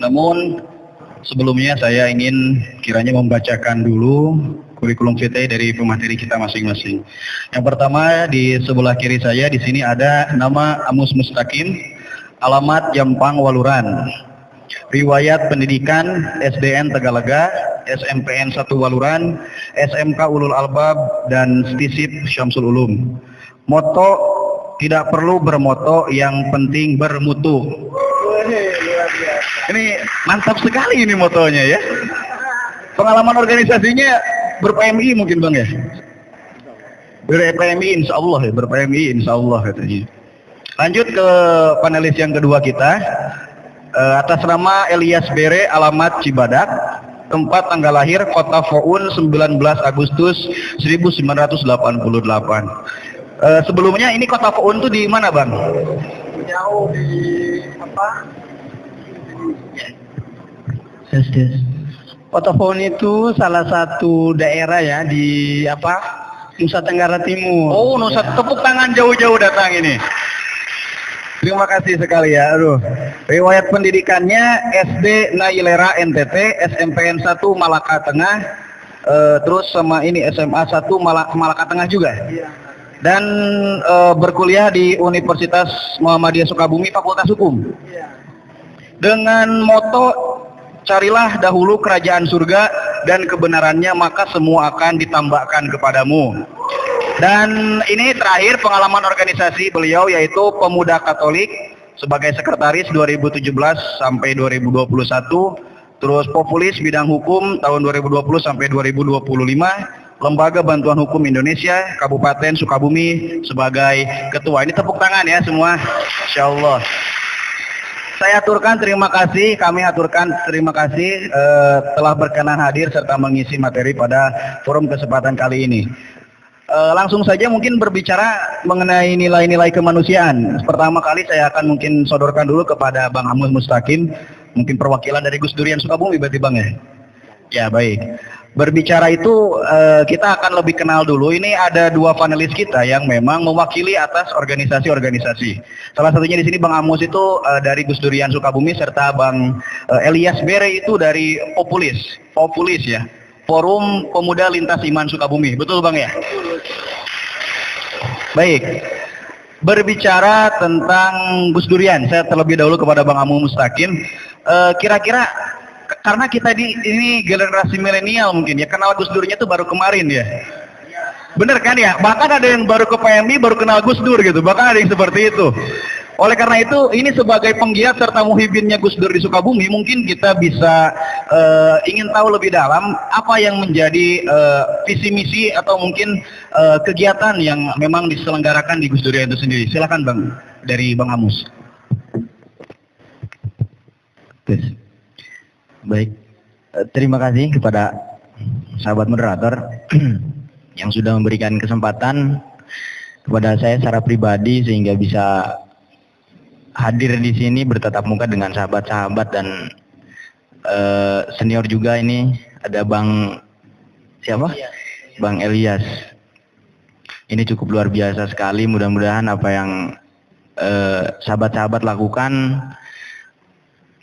Namun sebelumnya saya ingin kiranya membacakan dulu kurikulum vitae dari pemateri kita masing-masing. Yang pertama di sebelah kiri saya di sini ada nama Amus Mustaqim, alamat Jampang Waluran, riwayat pendidikan SDN Tegalega, SMPN 1 Waluran, SMK Ulul Albab, dan STISIP Syamsul Ulum. Moto, tidak perlu bermoto, yang penting bermutu. Ini mantap sekali ini motonya ya. Pengalaman organisasinya ber-PMI mungkin Bang ya? Ber-PMI insya Allah ya, ber-PMI insya Allah katanya. Lanjut ke panelis yang kedua kita. Atas nama Elias Bere, alamat Cibadak, tempat tanggal lahir Kota Foun 19 Agustus 1988. Sebelumnya ini Kota Foun tuh di mana Bang? Jauh di apa? Kota Foun itu salah satu daerah ya di apa? Nusa Tenggara Timur. Oh, Nusa, ya. Tepuk tangan jauh-jauh datang ini. Terima kasih sekali ya. Aduh. Riwayat pendidikannya SD Nailera NTT, SMPN 1 Malaka Tengah, terus sama ini SMA 1 Malaka Tengah juga. Iya. Dan berkuliah di Universitas Muhammadiyah Sukabumi Fakultas Hukum. Iya. Dengan moto, carilah dahulu kerajaan surga dan kebenarannya, maka semua akan ditambahkan kepadamu. Dan ini terakhir pengalaman organisasi beliau yaitu Pemuda Katolik sebagai sekretaris 2017 sampai 2021, terus Populis bidang hukum tahun 2020 sampai 2025, Lembaga Bantuan Hukum Indonesia Kabupaten Sukabumi sebagai ketua. Ini tepuk tangan ya semua, insyaallah. Saya aturkan terima kasih, kami aturkan terima kasih telah berkenan hadir serta mengisi materi pada forum kesempatan kali ini. Langsung saja mungkin berbicara mengenai nilai-nilai kemanusiaan. Pertama kali saya akan mungkin sodorkan dulu kepada Bang Amus Mustaqim, mungkin perwakilan dari Gus Durian Sukabumi berarti Bang ya? Ya baik. Berbicara itu kita akan lebih kenal dulu. Ini ada dua panelis kita yang memang mewakili atas organisasi-organisasi. Salah satunya di sini Bang Amus itu dari Gus Durian Sukabumi, serta Bang Elias Bere itu dari Populis ya. Forum Pemuda Lintas Iman Sukabumi, betul Bang ya? Baik, berbicara tentang Gus Durian, saya terlebih dahulu kepada Bang Amus Mustaqim. Kira-kira karena kita ini generasi milenial mungkin ya, kenal Gus Durnya itu baru kemarin ya. Bener kan ya? Bahkan ada yang baru ke PMI baru kenal Gus Dur gitu, bahkan ada yang seperti itu. Oleh karena itu, ini sebagai penggiat serta muhibinnya Gus Dur di Sukabumi, mungkin kita bisa ingin tahu lebih dalam apa yang menjadi visi misi atau mungkin kegiatan yang memang diselenggarakan di Gus Durian itu sendiri. Silakan Bang, dari Bang Amus. Baik, terima kasih kepada sahabat moderator yang sudah memberikan kesempatan kepada saya secara pribadi sehingga bisa hadir di sini bertatap muka dengan sahabat-sahabat dan senior juga. Ini ada Bang siapa? Bang Elias. Ini cukup luar biasa sekali. Mudah-mudahan apa yang sahabat-sahabat lakukan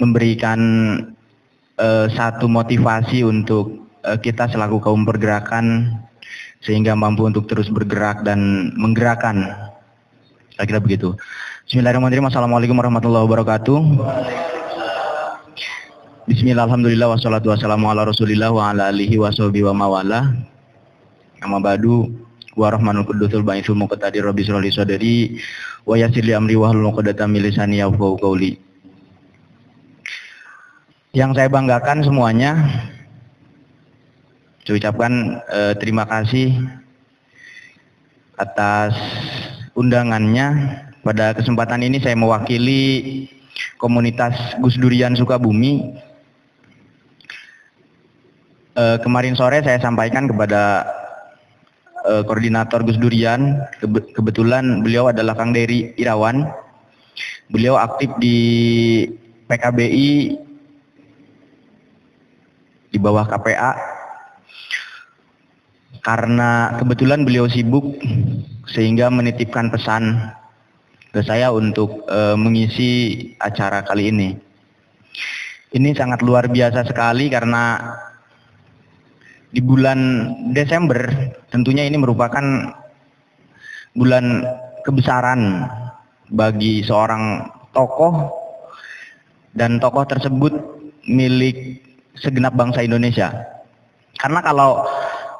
memberikan satu motivasi untuk kita selaku kaum pergerakan sehingga mampu untuk terus bergerak dan menggerakkan. Saya kira begitu. Bismillahirrahmanirrahim. Assalamualaikum warahmatullahi wabarakatuh. Bismillah, alhamdulillah, wassalatu wassalamu ala rasulillah wa ala alihi wa sahbihi wa mawala. Amma ba'du, wa rahmanul qudusul ba'isul muqtadir rabbi sholli sadri wa yassir li amri wa hlul 'uqdatam min lisani yafqahu qawli. Yang saya banggakan semuanya, saya ucapkan terima kasih atas undangannya. Pada kesempatan ini saya mewakili komunitas Gus Durian Sukabumi. Kemarin sore saya sampaikan kepada koordinator Gus Durian, kebetulan beliau adalah Kang Dery Irawan. Beliau aktif di PKBI di bawah KPA. Karena kebetulan beliau sibuk sehingga menitipkan pesan ke saya untuk mengisi acara kali ini. Ini sangat luar biasa sekali karena di bulan Desember tentunya ini merupakan bulan kebesaran bagi seorang tokoh, dan tokoh tersebut milik segenap bangsa Indonesia. Karena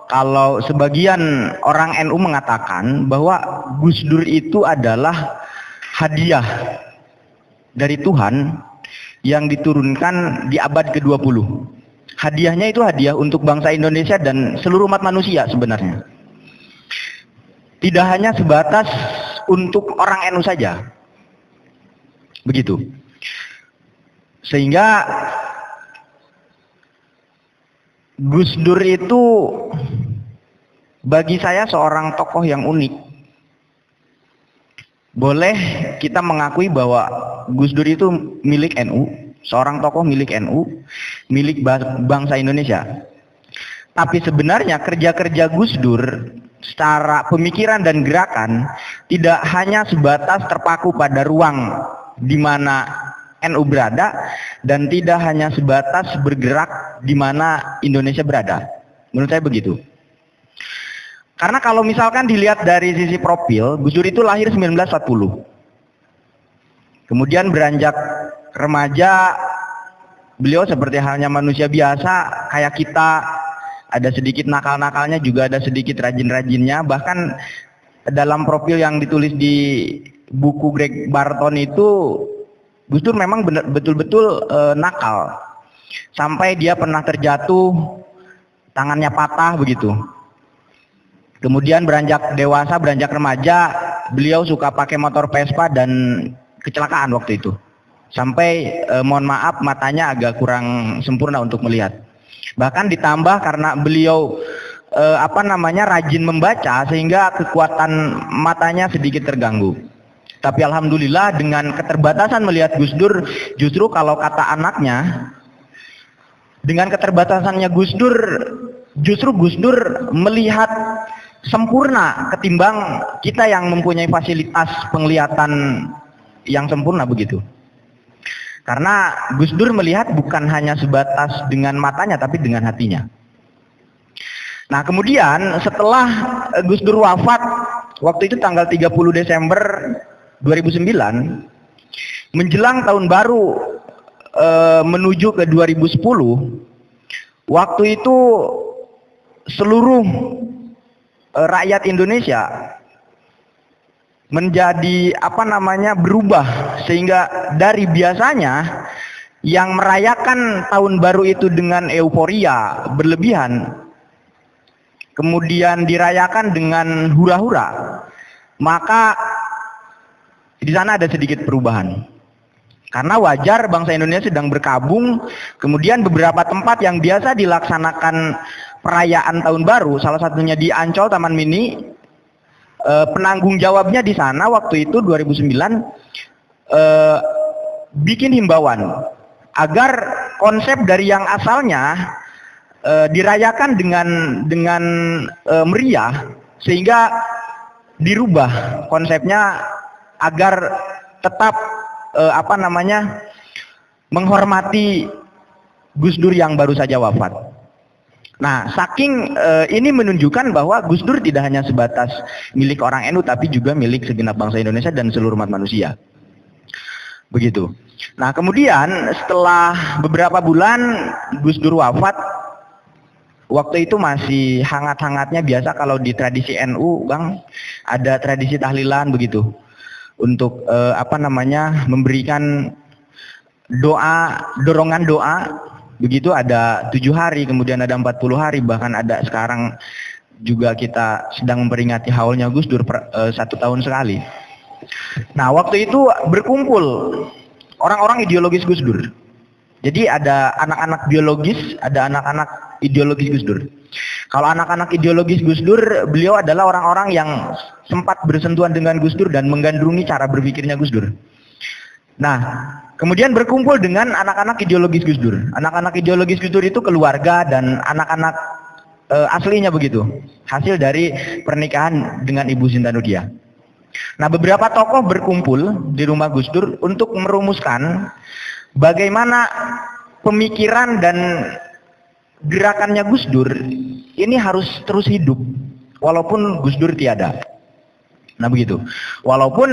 kalau sebagian orang NU mengatakan bahwa Gus Dur itu adalah hadiah dari Tuhan yang diturunkan di abad ke-20. Hadiahnya itu hadiah untuk bangsa Indonesia dan seluruh umat manusia sebenarnya. Tidak hanya sebatas untuk orang NU saja. Begitu. Sehingga Gus Dur itu bagi saya seorang tokoh yang unik. Boleh kita mengakui bahwa Gus Dur itu milik NU, seorang tokoh milik NU, milik bangsa Indonesia. Tapi sebenarnya kerja-kerja Gus Dur secara pemikiran dan gerakan tidak hanya sebatas terpaku pada ruang di mana NU berada, dan tidak hanya sebatas bergerak di mana Indonesia berada. Menurut saya begitu. Karena kalau misalkan dilihat dari sisi profil, Gus Dur itu lahir 1940. Kemudian beranjak remaja, beliau seperti halnya manusia biasa kayak kita, ada sedikit nakal-nakalnya, juga ada sedikit rajin-rajinnya. Bahkan dalam profil yang ditulis di buku Greg Barton itu, Gus Dur memang betul-betul nakal. Sampai dia pernah terjatuh, tangannya patah begitu. Kemudian beranjak dewasa, beranjak remaja, beliau suka pakai motor Vespa dan kecelakaan waktu itu. Sampai mohon maaf, matanya agak kurang sempurna untuk melihat. Bahkan ditambah karena beliau rajin membaca, sehingga kekuatan matanya sedikit terganggu. Tapi alhamdulillah dengan keterbatasan melihat Gus Dur, justru kalau kata anaknya, dengan keterbatasannya Gus Dur, justru Gus Dur melihat sempurna ketimbang kita yang mempunyai fasilitas penglihatan yang sempurna begitu. Karena Gus Dur melihat bukan hanya sebatas dengan matanya, tapi dengan hatinya. Nah kemudian setelah Gus Dur wafat, waktu itu tanggal 30 Desember 2009, menjelang tahun baru menuju ke 2010, waktu itu seluruh rakyat Indonesia menjadi berubah, sehingga dari biasanya yang merayakan tahun baru itu dengan euforia berlebihan, kemudian dirayakan dengan hura-hura, maka di sana ada sedikit perubahan. Karena wajar bangsa Indonesia sedang berkabung, kemudian beberapa tempat yang biasa dilaksanakan perayaan tahun baru, salah satunya di Ancol Taman Mini, penanggung jawabnya di sana waktu itu 2009 bikin himbauan agar konsep dari yang asalnya dirayakan dengan meriah, sehingga dirubah konsepnya agar tetap menghormati Gus Dur yang baru saja wafat. Nah, saking ini menunjukkan bahwa Gus Dur tidak hanya sebatas milik orang NU, tapi juga milik segenap bangsa Indonesia dan seluruh umat manusia. Begitu. Nah, kemudian setelah beberapa bulan Gus Dur wafat, waktu itu masih hangat-hangatnya, biasa kalau di tradisi NU, Bang, ada tradisi tahlilan begitu. Untuk memberikan doa, dorongan doa. Begitu ada 7 hari, kemudian ada 40 hari, bahkan ada sekarang juga kita sedang memperingati haulnya Gus Dur 1 tahun sekali. Nah waktu itu berkumpul orang-orang ideologis Gus Dur. Jadi ada anak-anak biologis, ada anak-anak ideologis Gus Dur. Kalau anak-anak ideologis Gus Dur, beliau adalah orang-orang yang sempat bersentuhan dengan Gus Dur dan menggandrungi cara berpikirnya Gus Dur. Nah, kemudian berkumpul dengan anak-anak ideologis Gus Dur. Anak-anak ideologis Gus Dur itu keluarga dan anak-anak aslinya begitu. Hasil dari pernikahan dengan Ibu Sinta Nudia. Nah, beberapa tokoh berkumpul di rumah Gus Dur untuk merumuskan bagaimana pemikiran dan gerakannya Gus Dur ini harus terus hidup walaupun Gus Dur tiada. Nah begitu. Walaupun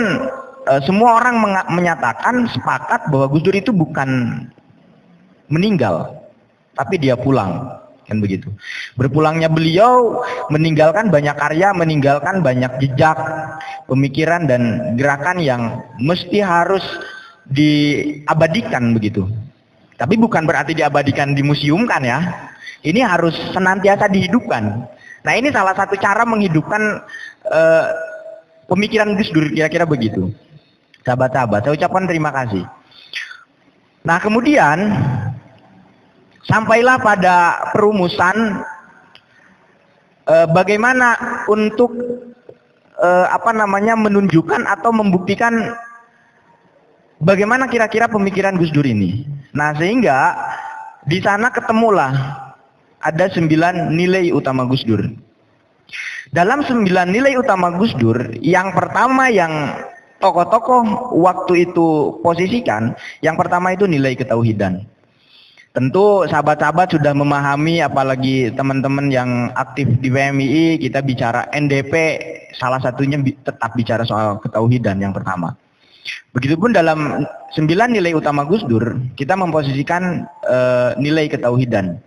semua orang menyatakan sepakat bahwa Gus Dur itu bukan meninggal, tapi dia pulang, kan begitu. Berpulangnya beliau meninggalkan banyak karya, meninggalkan banyak jejak pemikiran dan gerakan yang mesti harus diabadikan begitu. Tapi bukan berarti diabadikan di museum kan ya. Ini harus senantiasa dihidupkan. Nah ini salah satu cara menghidupkan pemikiran Gus Dur, kira-kira begitu. Sahabat-sahabat, saya ucapkan terima kasih. Nah kemudian sampailah pada perumusan bagaimana untuk menunjukkan atau membuktikan bagaimana kira-kira pemikiran Gus Dur ini. Nah sehingga di sana ketemulah ada 9 nilai utama Gus Dur. Dalam 9 nilai utama Gus Dur, yang pertama yang tokoh-tokoh waktu itu posisikan, yang pertama itu nilai ketauhidan. Tentu sahabat-sahabat sudah memahami, apalagi teman-teman yang aktif di WMII, kita bicara NDP, salah satunya tetap bicara soal ketauhidan yang pertama. Begitupun dalam 9 nilai utama Gus Dur, kita memposisikan nilai ketauhidan.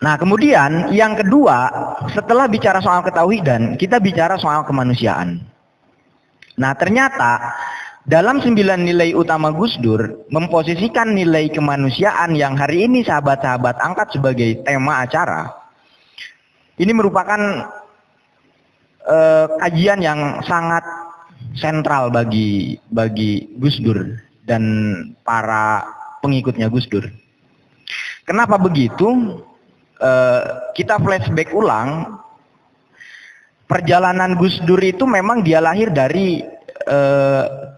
Nah kemudian yang kedua, setelah bicara soal ketauhidan, kita bicara soal kemanusiaan. Nah ternyata dalam 9 nilai utama Gus Dur memposisikan nilai kemanusiaan yang hari ini sahabat-sahabat angkat sebagai tema acara. Ini merupakan kajian yang sangat sentral bagi Gus Dur dan para pengikutnya Gus Dur. Kenapa begitu? Kita flashback ulang, perjalanan Gus Dur itu memang dia lahir dari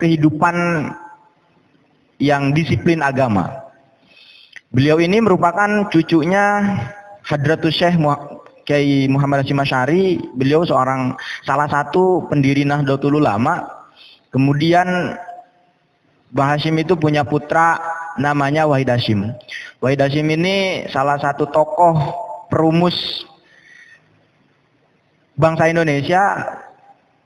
kehidupan yang disiplin agama. Beliau ini merupakan cucunya Hadratus Syekh Kiai Muhammad Hasyim Asy'ari. Beliau salah satu pendiri Nahdlatul Ulama. Kemudian Mbah Hasyim itu punya putra namanya Wahid Hasyim. Wahid Hasyim ini salah satu tokoh perumus bangsa Indonesia.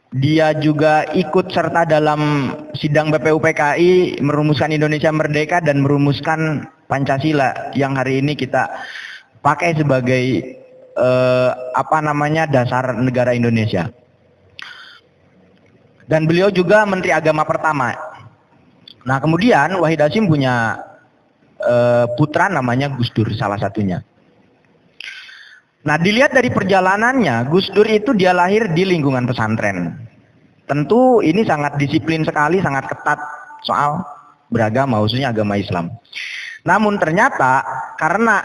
Dia juga ikut serta dalam sidang BPUPKI merumuskan Indonesia Merdeka dan merumuskan Pancasila yang hari ini kita pakai sebagai dasar negara Indonesia. Dan beliau juga Menteri Agama pertama. Nah kemudian Wahid Hasyim punya putra namanya Gus Dur salah satunya. Nah dilihat dari perjalanannya, Gus Dur itu dia lahir di lingkungan pesantren. Tentu ini sangat disiplin sekali, sangat ketat soal beragama, khususnya agama Islam. Namun ternyata karena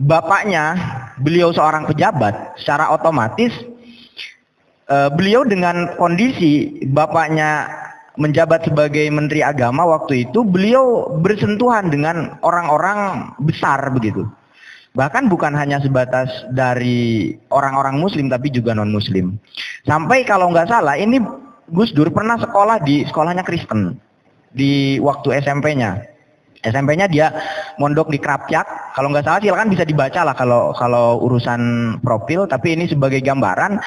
bapaknya beliau seorang pejabat, secara otomatis beliau dengan kondisi bapaknya menjabat sebagai Menteri Agama waktu itu, beliau bersentuhan dengan orang-orang besar begitu. Bahkan bukan hanya sebatas dari orang-orang Muslim, tapi juga non-Muslim. Sampai kalau nggak salah, ini Gus Dur pernah sekolah di sekolahnya Kristen di waktu SMP-nya. SMP-nya dia mondok di Krapyak. Kalau nggak salah silakan bisa dibaca lah kalau urusan profil. Tapi ini sebagai gambaran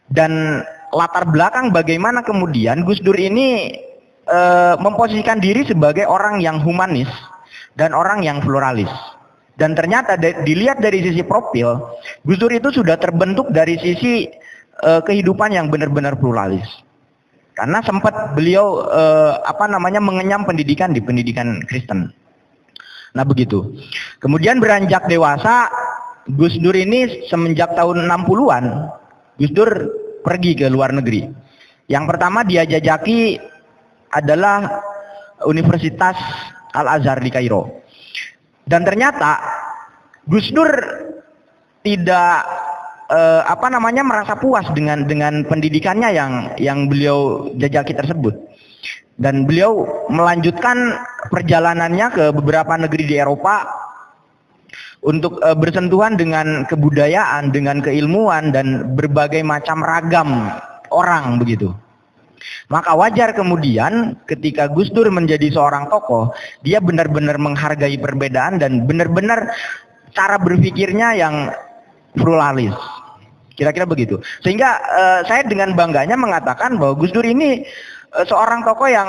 dan latar belakang bagaimana kemudian Gus Dur ini memposisikan diri sebagai orang yang humanis dan orang yang pluralis. Dan ternyata dilihat dari sisi profil, Gus Dur itu sudah terbentuk dari sisi kehidupan yang benar-benar pluralis. Karena sempat beliau mengenyam pendidikan di pendidikan Kristen. Nah begitu. Kemudian beranjak dewasa, Gus Dur ini semenjak tahun 60-an, Gus Dur pergi ke luar negeri. Yang pertama dia jajaki adalah Universitas Al-Azhar di Kairo. Dan ternyata Gus Dur tidak merasa puas dengan pendidikannya yang beliau jajaki tersebut. Dan beliau melanjutkan perjalanannya ke beberapa negeri di Eropa untuk bersentuhan dengan kebudayaan, dengan keilmuan dan berbagai macam ragam orang begitu. Maka wajar kemudian ketika Gus Dur menjadi seorang tokoh, dia benar-benar menghargai perbedaan dan benar-benar cara berpikirnya yang pluralis. Kira-kira begitu. Sehingga saya dengan bangganya mengatakan bahwa Gus Dur ini seorang tokoh yang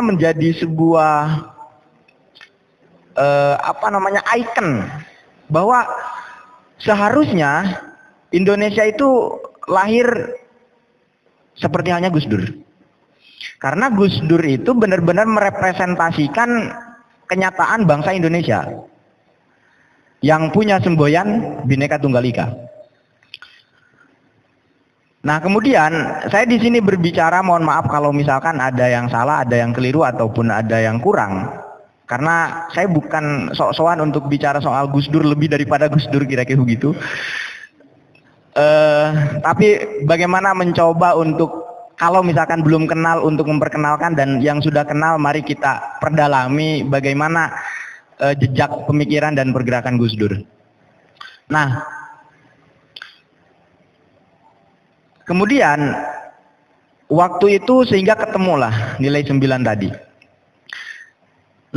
menjadi sebuah ikon bahwa seharusnya Indonesia itu lahir seperti halnya Gus Dur. Karena Gus Dur itu benar-benar merepresentasikan kenyataan bangsa Indonesia yang punya semboyan Bhinneka Tunggal Ika. Nah, kemudian saya di sini berbicara, mohon maaf kalau misalkan ada yang salah, ada yang keliru ataupun ada yang kurang. Karena saya bukan sok-sokan untuk bicara soal Gus Dur lebih daripada Gus Dur, kira-kira begitu. Tapi bagaimana mencoba untuk kalau misalkan belum kenal untuk memperkenalkan, dan yang sudah kenal mari kita perdalami bagaimana jejak pemikiran dan pergerakan Gus Dur. Nah, kemudian waktu itu sehingga ketemulah nilai 9 tadi.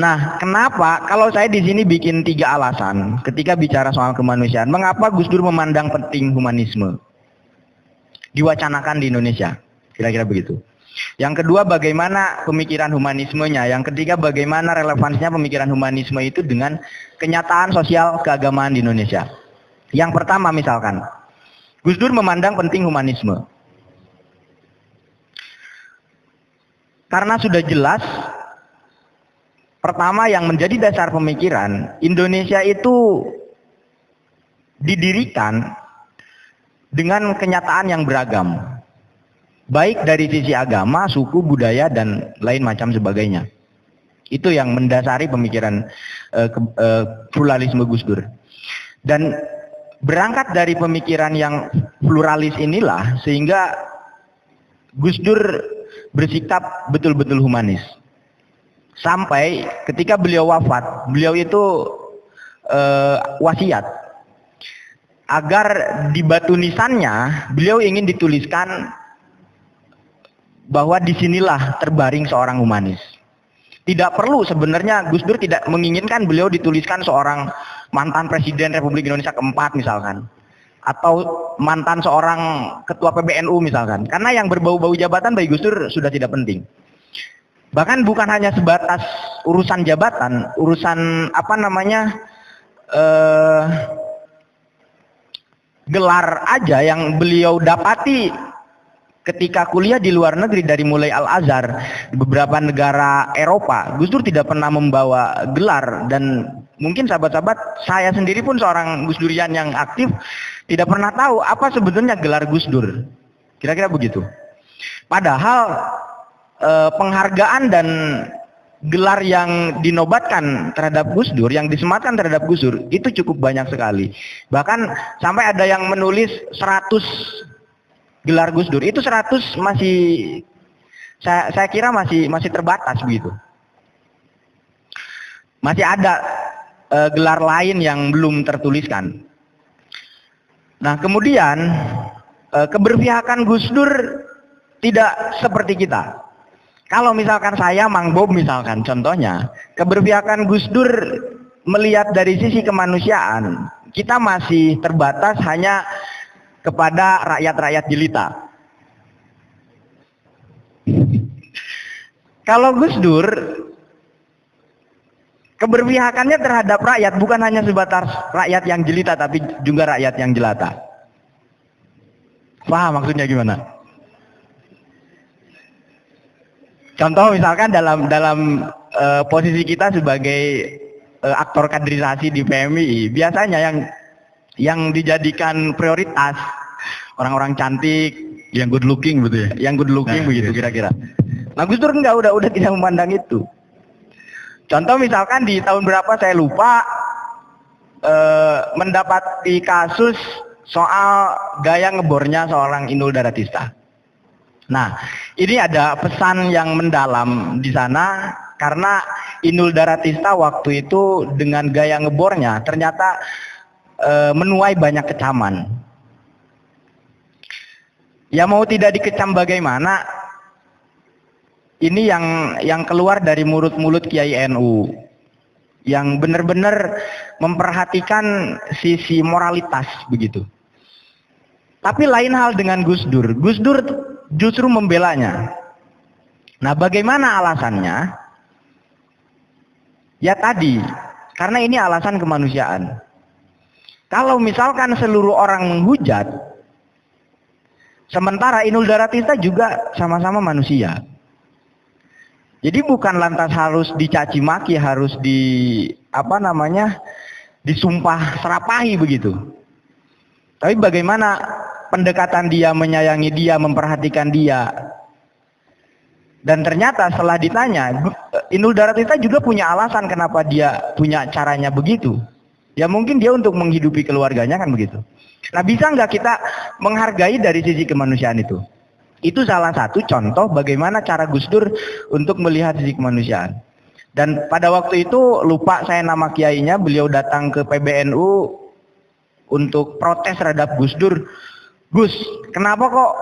Nah, kenapa kalau saya di sini bikin 3 alasan ketika bicara soal kemanusiaan, mengapa Gus Dur memandang penting humanisme diwacanakan di Indonesia? Kira-kira begitu. Yang kedua, bagaimana pemikiran humanismenya. Yang ketiga, bagaimana relevansinya pemikiran humanisme itu dengan kenyataan sosial keagamaan di Indonesia. Yang pertama misalkan, Gus Dur memandang penting humanisme. Karena sudah jelas, pertama yang menjadi dasar pemikiran, Indonesia itu didirikan dengan kenyataan yang beragam. Baik dari sisi agama, suku, budaya, dan lain macam sebagainya. Itu yang mendasari pemikiran pluralisme Gus Dur. Dan berangkat dari pemikiran yang pluralis inilah, sehingga Gus Dur bersikap betul-betul humanis. Sampai ketika beliau wafat, beliau itu wasiat. Agar di batu nisannya, beliau ingin dituliskan bahwa disinilah terbaring seorang humanis. Tidak perlu sebenarnya, Gus Dur tidak menginginkan beliau dituliskan seorang mantan Presiden Republik Indonesia keempat misalkan. Atau mantan seorang ketua PBNU misalkan. Karena yang berbau-bau jabatan bagi Gus Dur sudah tidak penting. Bahkan bukan hanya sebatas urusan jabatan, urusan gelar aja yang beliau dapati ketika kuliah di luar negeri, dari mulai Al-Azhar di beberapa negara Eropa, Gus Dur tidak pernah membawa gelar. Dan mungkin sahabat-sahabat, saya sendiri pun seorang Gus Durian yang aktif, tidak pernah tahu apa sebetulnya gelar Gus Dur. Kira-kira begitu. Padahal penghargaan dan gelar yang dinobatkan terhadap Gus Dur, yang disematkan terhadap Gus Dur, itu cukup banyak sekali. Bahkan sampai ada yang menulis 100 gelar Gus Dur. Itu 100 masih, saya kira masih terbatas begitu. Masih ada gelar lain yang belum tertuliskan. Nah, kemudian keberpihakan Gus Dur tidak seperti kita. Kalau misalkan saya, Mang Bob misalkan, contohnya, keberpihakan Gus Dur melihat dari sisi kemanusiaan, kita masih terbatas hanya kepada rakyat-rakyat jelita. Kalau Gus Dur, keberpihakannya terhadap rakyat bukan hanya sebatas rakyat yang jelita, tapi juga rakyat yang jelata. Paham maksudnya gimana? Contoh misalkan dalam posisi kita sebagai aktor kaderisasi di PMI, biasanya yang dijadikan prioritas orang-orang cantik, yang good looking begitu ya, yang good looking begitu kira-kira. Nah, Gus Dur enggak, udah tidak memandang itu. Contoh misalkan di tahun berapa saya lupa, mendapati kasus soal gaya ngebornya seorang Inul Daratista. Nah, ini ada pesan yang mendalam di sana, karena Inul Daratista waktu itu dengan gaya ngebornya ternyata menuai banyak kecaman. Ya mau tidak dikecam bagaimana, ini yang keluar dari mulut-mulut Kiai NU yang benar-benar memperhatikan sisi moralitas begitu. Tapi lain hal dengan Gus Dur. Gus Dur justru membelanya. Nah, bagaimana alasannya? Ya tadi, karena ini alasan kemanusiaan. Kalau misalkan seluruh orang menghujat, sementara Inul Daratista juga sama-sama manusia. Jadi bukan lantas harus dicaci maki, harus disumpah serapahi begitu. Tapi bagaimana pendekatan dia, menyayangi dia, memperhatikan dia. Dan ternyata setelah ditanya, Inul Daratista juga punya alasan kenapa dia punya caranya begitu. Ya mungkin dia untuk menghidupi keluarganya kan begitu. Nah, bisa nggak kita menghargai dari sisi kemanusiaan itu? Itu salah satu contoh bagaimana cara Gus Dur untuk melihat sisi kemanusiaan. Dan pada waktu itu lupa saya nama kiainya, beliau datang ke PBNU untuk protes terhadap Gus Dur. Gus, kenapa kok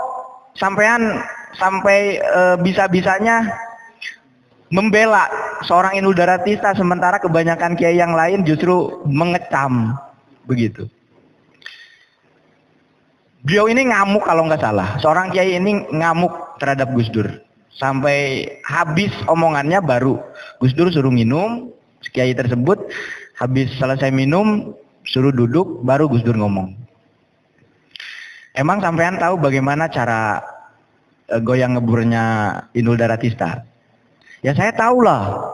sampai bisa-bisanya membela seorang Inul Daratista sementara kebanyakan kiai yang lain justru mengecam begitu. Beliau ini ngamuk kalau nggak salah. Seorang kiai ini ngamuk terhadap Gus Dur. Sampai habis omongannya baru Gus Dur suruh minum. Kiai tersebut habis selesai minum suruh duduk, baru Gus Dur ngomong. Emang sampean tahu bagaimana cara goyang ngeburnya Inul Daratista? Ya saya tahu lah.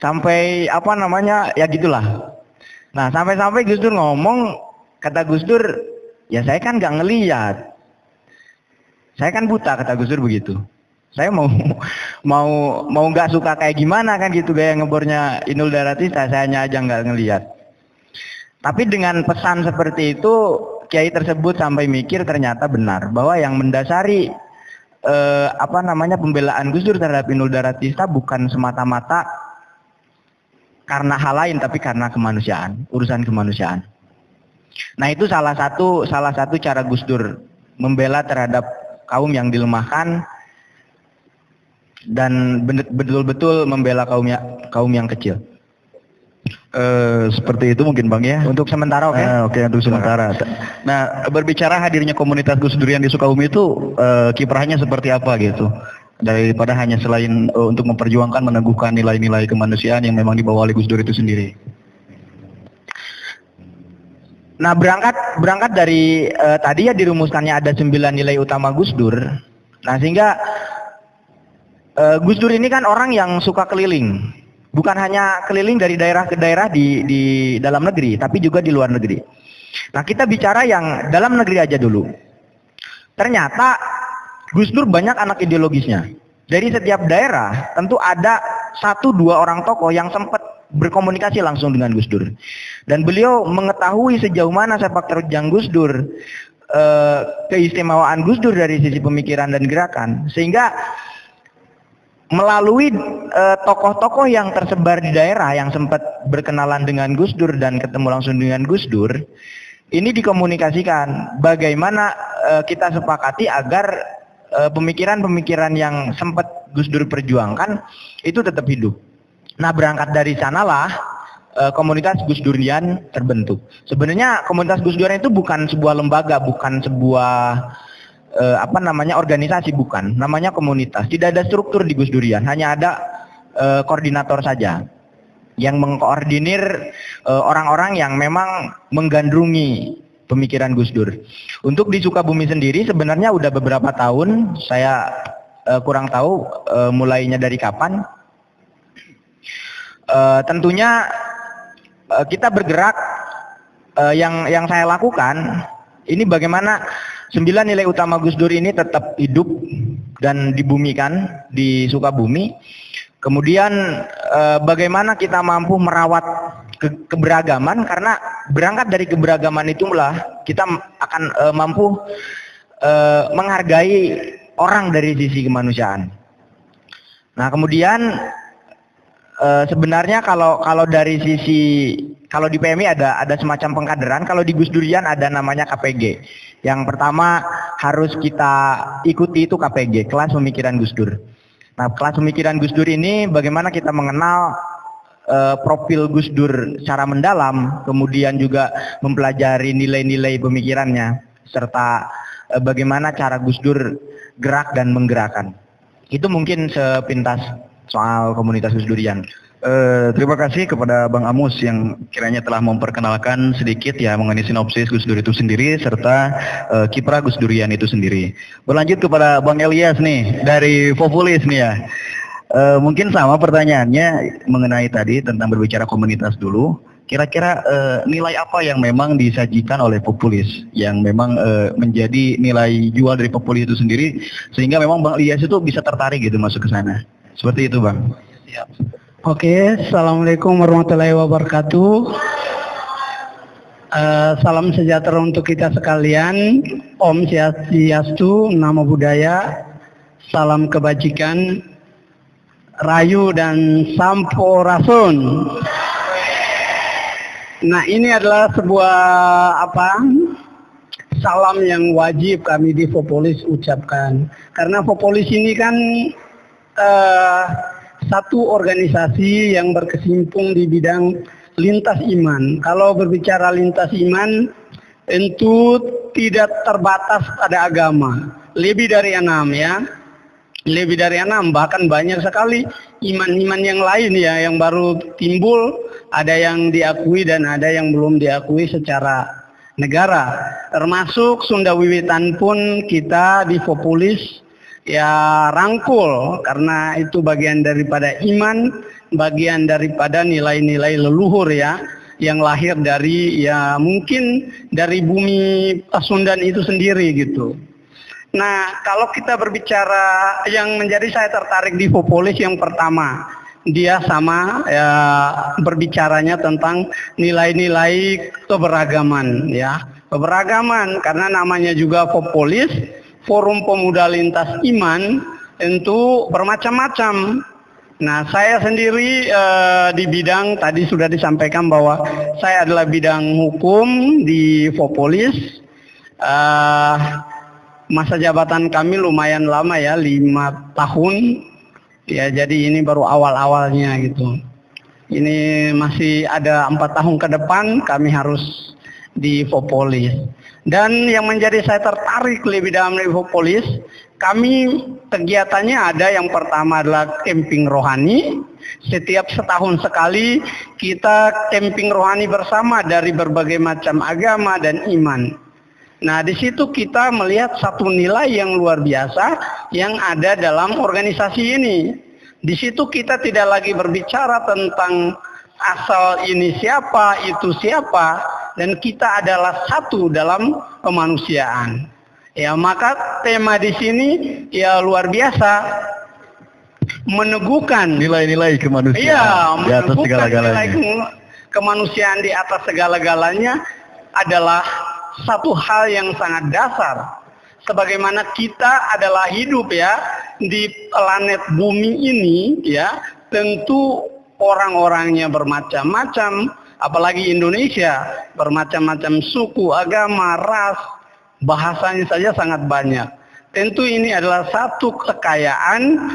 Sampai ya gitulah. Nah, sampai Gus Dur ngomong, kata Gus Dur, ya saya kan nggak ngeliat. Saya kan buta, kata Gus Dur begitu. Saya mau nggak suka kayak gimana kan gitu gaya ngebornya Inul Daratista, saya aja nggak ngeliat. Tapi dengan pesan seperti itu, kiai tersebut sampai mikir ternyata benar bahwa yang mendasari pembelaan Gus Dur terhadap Inul Daratista bukan semata-mata karena hal lain, tapi karena kemanusiaan, urusan kemanusiaan. Nah, itu salah satu cara Gus Dur membela terhadap kaum yang dilemahkan dan betul-betul membela kaum yang kecil. Seperti itu mungkin Bang ya. Untuk sementara oke. Oke, untuk sementara. Nah, berbicara hadirnya komunitas Gus Durian di Sukabumi itu kiprahnya seperti apa gitu? Daripada hanya selain untuk memperjuangkan, meneguhkan nilai-nilai kemanusiaan yang memang dibawa oleh Gus Dur itu sendiri. Nah, berangkat dari tadi ya dirumuskannya ada 9 nilai utama Gus Dur. Nah, sehingga Gus Dur ini kan orang yang suka keliling. Bukan hanya keliling dari daerah ke daerah di dalam negeri, tapi juga di luar negeri. Nah, kita bicara yang dalam negeri aja dulu. Ternyata Gus Dur banyak anak ideologisnya. Dari setiap daerah tentu ada 1-2 orang tokoh yang sempat berkomunikasi langsung dengan Gus Dur. Dan beliau mengetahui sejauh mana sepak terjang Gus Dur, keistimewaan Gus Dur dari sisi pemikiran dan gerakan. Sehingga melalui tokoh-tokoh yang tersebar di daerah yang sempat berkenalan dengan Gus Dur dan ketemu langsung dengan Gus Dur, ini dikomunikasikan bagaimana kita sepakati agar pemikiran-pemikiran yang sempat Gus Dur perjuangkan itu tetap hidup. Nah, berangkat dari sanalah komunitas Gus Durian terbentuk. Sebenarnya komunitas Gus Durian itu bukan sebuah lembaga, bukan sebuah organisasi, bukan, namanya komunitas. Tidak ada struktur di Gus Durian, hanya ada koordinator saja yang mengkoordinir orang-orang yang memang menggandrungi pemikiran Gus Dur. Untuk di Sukabumi sendiri sebenarnya udah beberapa tahun, saya kurang tahu mulainya dari kapan. Tentunya kita bergerak, yang saya lakukan ini bagaimana 9 nilai utama Gus Dur ini tetap hidup dan dibumikan di Sukabumi. Kemudian bagaimana kita mampu merawat keberagaman, karena berangkat dari keberagaman itulah kita akan mampu menghargai orang dari sisi kemanusiaan. Nah, kemudian sebenarnya kalau dari sisi kalau di PMI ada semacam pengkaderan, kalau di Gus Durian ada namanya KPG. Yang pertama harus kita ikuti itu KPG, kelas pemikiran Gus Dur. Nah, kelas pemikiran Gus Dur ini bagaimana kita mengenal profil Gus Dur secara mendalam, kemudian juga mempelajari nilai-nilai pemikirannya, serta bagaimana cara Gus Dur gerak dan menggerakkan. Itu mungkin sepintas soal komunitas Gus Durian. Terima kasih kepada Bang Amus yang kiranya telah memperkenalkan sedikit ya mengenai sinopsis Gus Dur itu sendiri serta kiprah Gus Durian itu sendiri. Berlanjut kepada Bang Elias nih dari Populis nih ya. Mungkin sama pertanyaannya mengenai tadi tentang berbicara komunitas dulu. Kira-kira nilai apa yang memang disajikan oleh Populis yang memang menjadi nilai jual dari Populis itu sendiri sehingga memang Bang Elias itu bisa tertarik gitu masuk ke sana. Seperti itu Bang. Siap. Oke, Assalamualaikum warahmatullahi wabarakatuh. Salam sejahtera untuk kita sekalian. Om Swastiastu, Namo Buddhaya, salam kebajikan, Rayu dan Sampurasun. Nah, ini adalah sebuah salam yang wajib kami di Populis ucapkan. Karena Populis ini kan satu organisasi yang berkesimpung di bidang lintas iman. Kalau berbicara lintas iman, tentu tidak terbatas pada agama. Lebih dari 6 ya. Lebih dari 6, bahkan banyak sekali iman-iman yang lain ya, yang baru timbul, ada yang diakui dan ada yang belum diakui secara negara. Termasuk Sunda Wiwitan pun kita di Populis ya rangkul, karena itu bagian daripada iman, bagian daripada nilai-nilai leluhur ya, yang lahir dari ya mungkin dari bumi Pasundan itu sendiri gitu. Nah, kalau kita berbicara yang menjadi saya tertarik di Populis, yang pertama dia sama ya, berbicaranya tentang nilai-nilai keberagaman ya, keberagaman karena namanya juga Populis, Forum Pemuda Lintas Iman, tentu bermacam-macam. Nah, saya sendiri di bidang tadi sudah disampaikan bahwa saya adalah bidang hukum di Populis. Masa jabatan kami lumayan lama ya, 5 tahun. Ya, jadi ini baru awal-awalnya gitu. Ini masih ada 4 tahun ke depan kami harus di Populis. Dan yang menjadi saya tertarik lebih dalam di Populis, kami kegiatannya ada yang pertama adalah camping rohani. Setiap setahun sekali kita camping rohani bersama dari berbagai macam agama dan iman. Nah, di situ kita melihat satu nilai yang luar biasa yang ada dalam organisasi ini. Di situ kita tidak lagi berbicara tentang asal ini siapa, itu siapa, dan kita adalah satu dalam kemanusiaan. Ya, maka tema di sini ya luar biasa, meneguhkan nilai-nilai kemanusiaan di atas segala-galanya. Kemanusiaan di atas segala-galanya adalah satu hal yang sangat dasar. Sebagaimana kita adalah hidup ya di planet bumi ini ya, tentu orang-orangnya bermacam-macam, apalagi Indonesia, bermacam-macam suku, agama, ras, bahasanya saja sangat banyak. Tentu ini adalah satu kekayaan,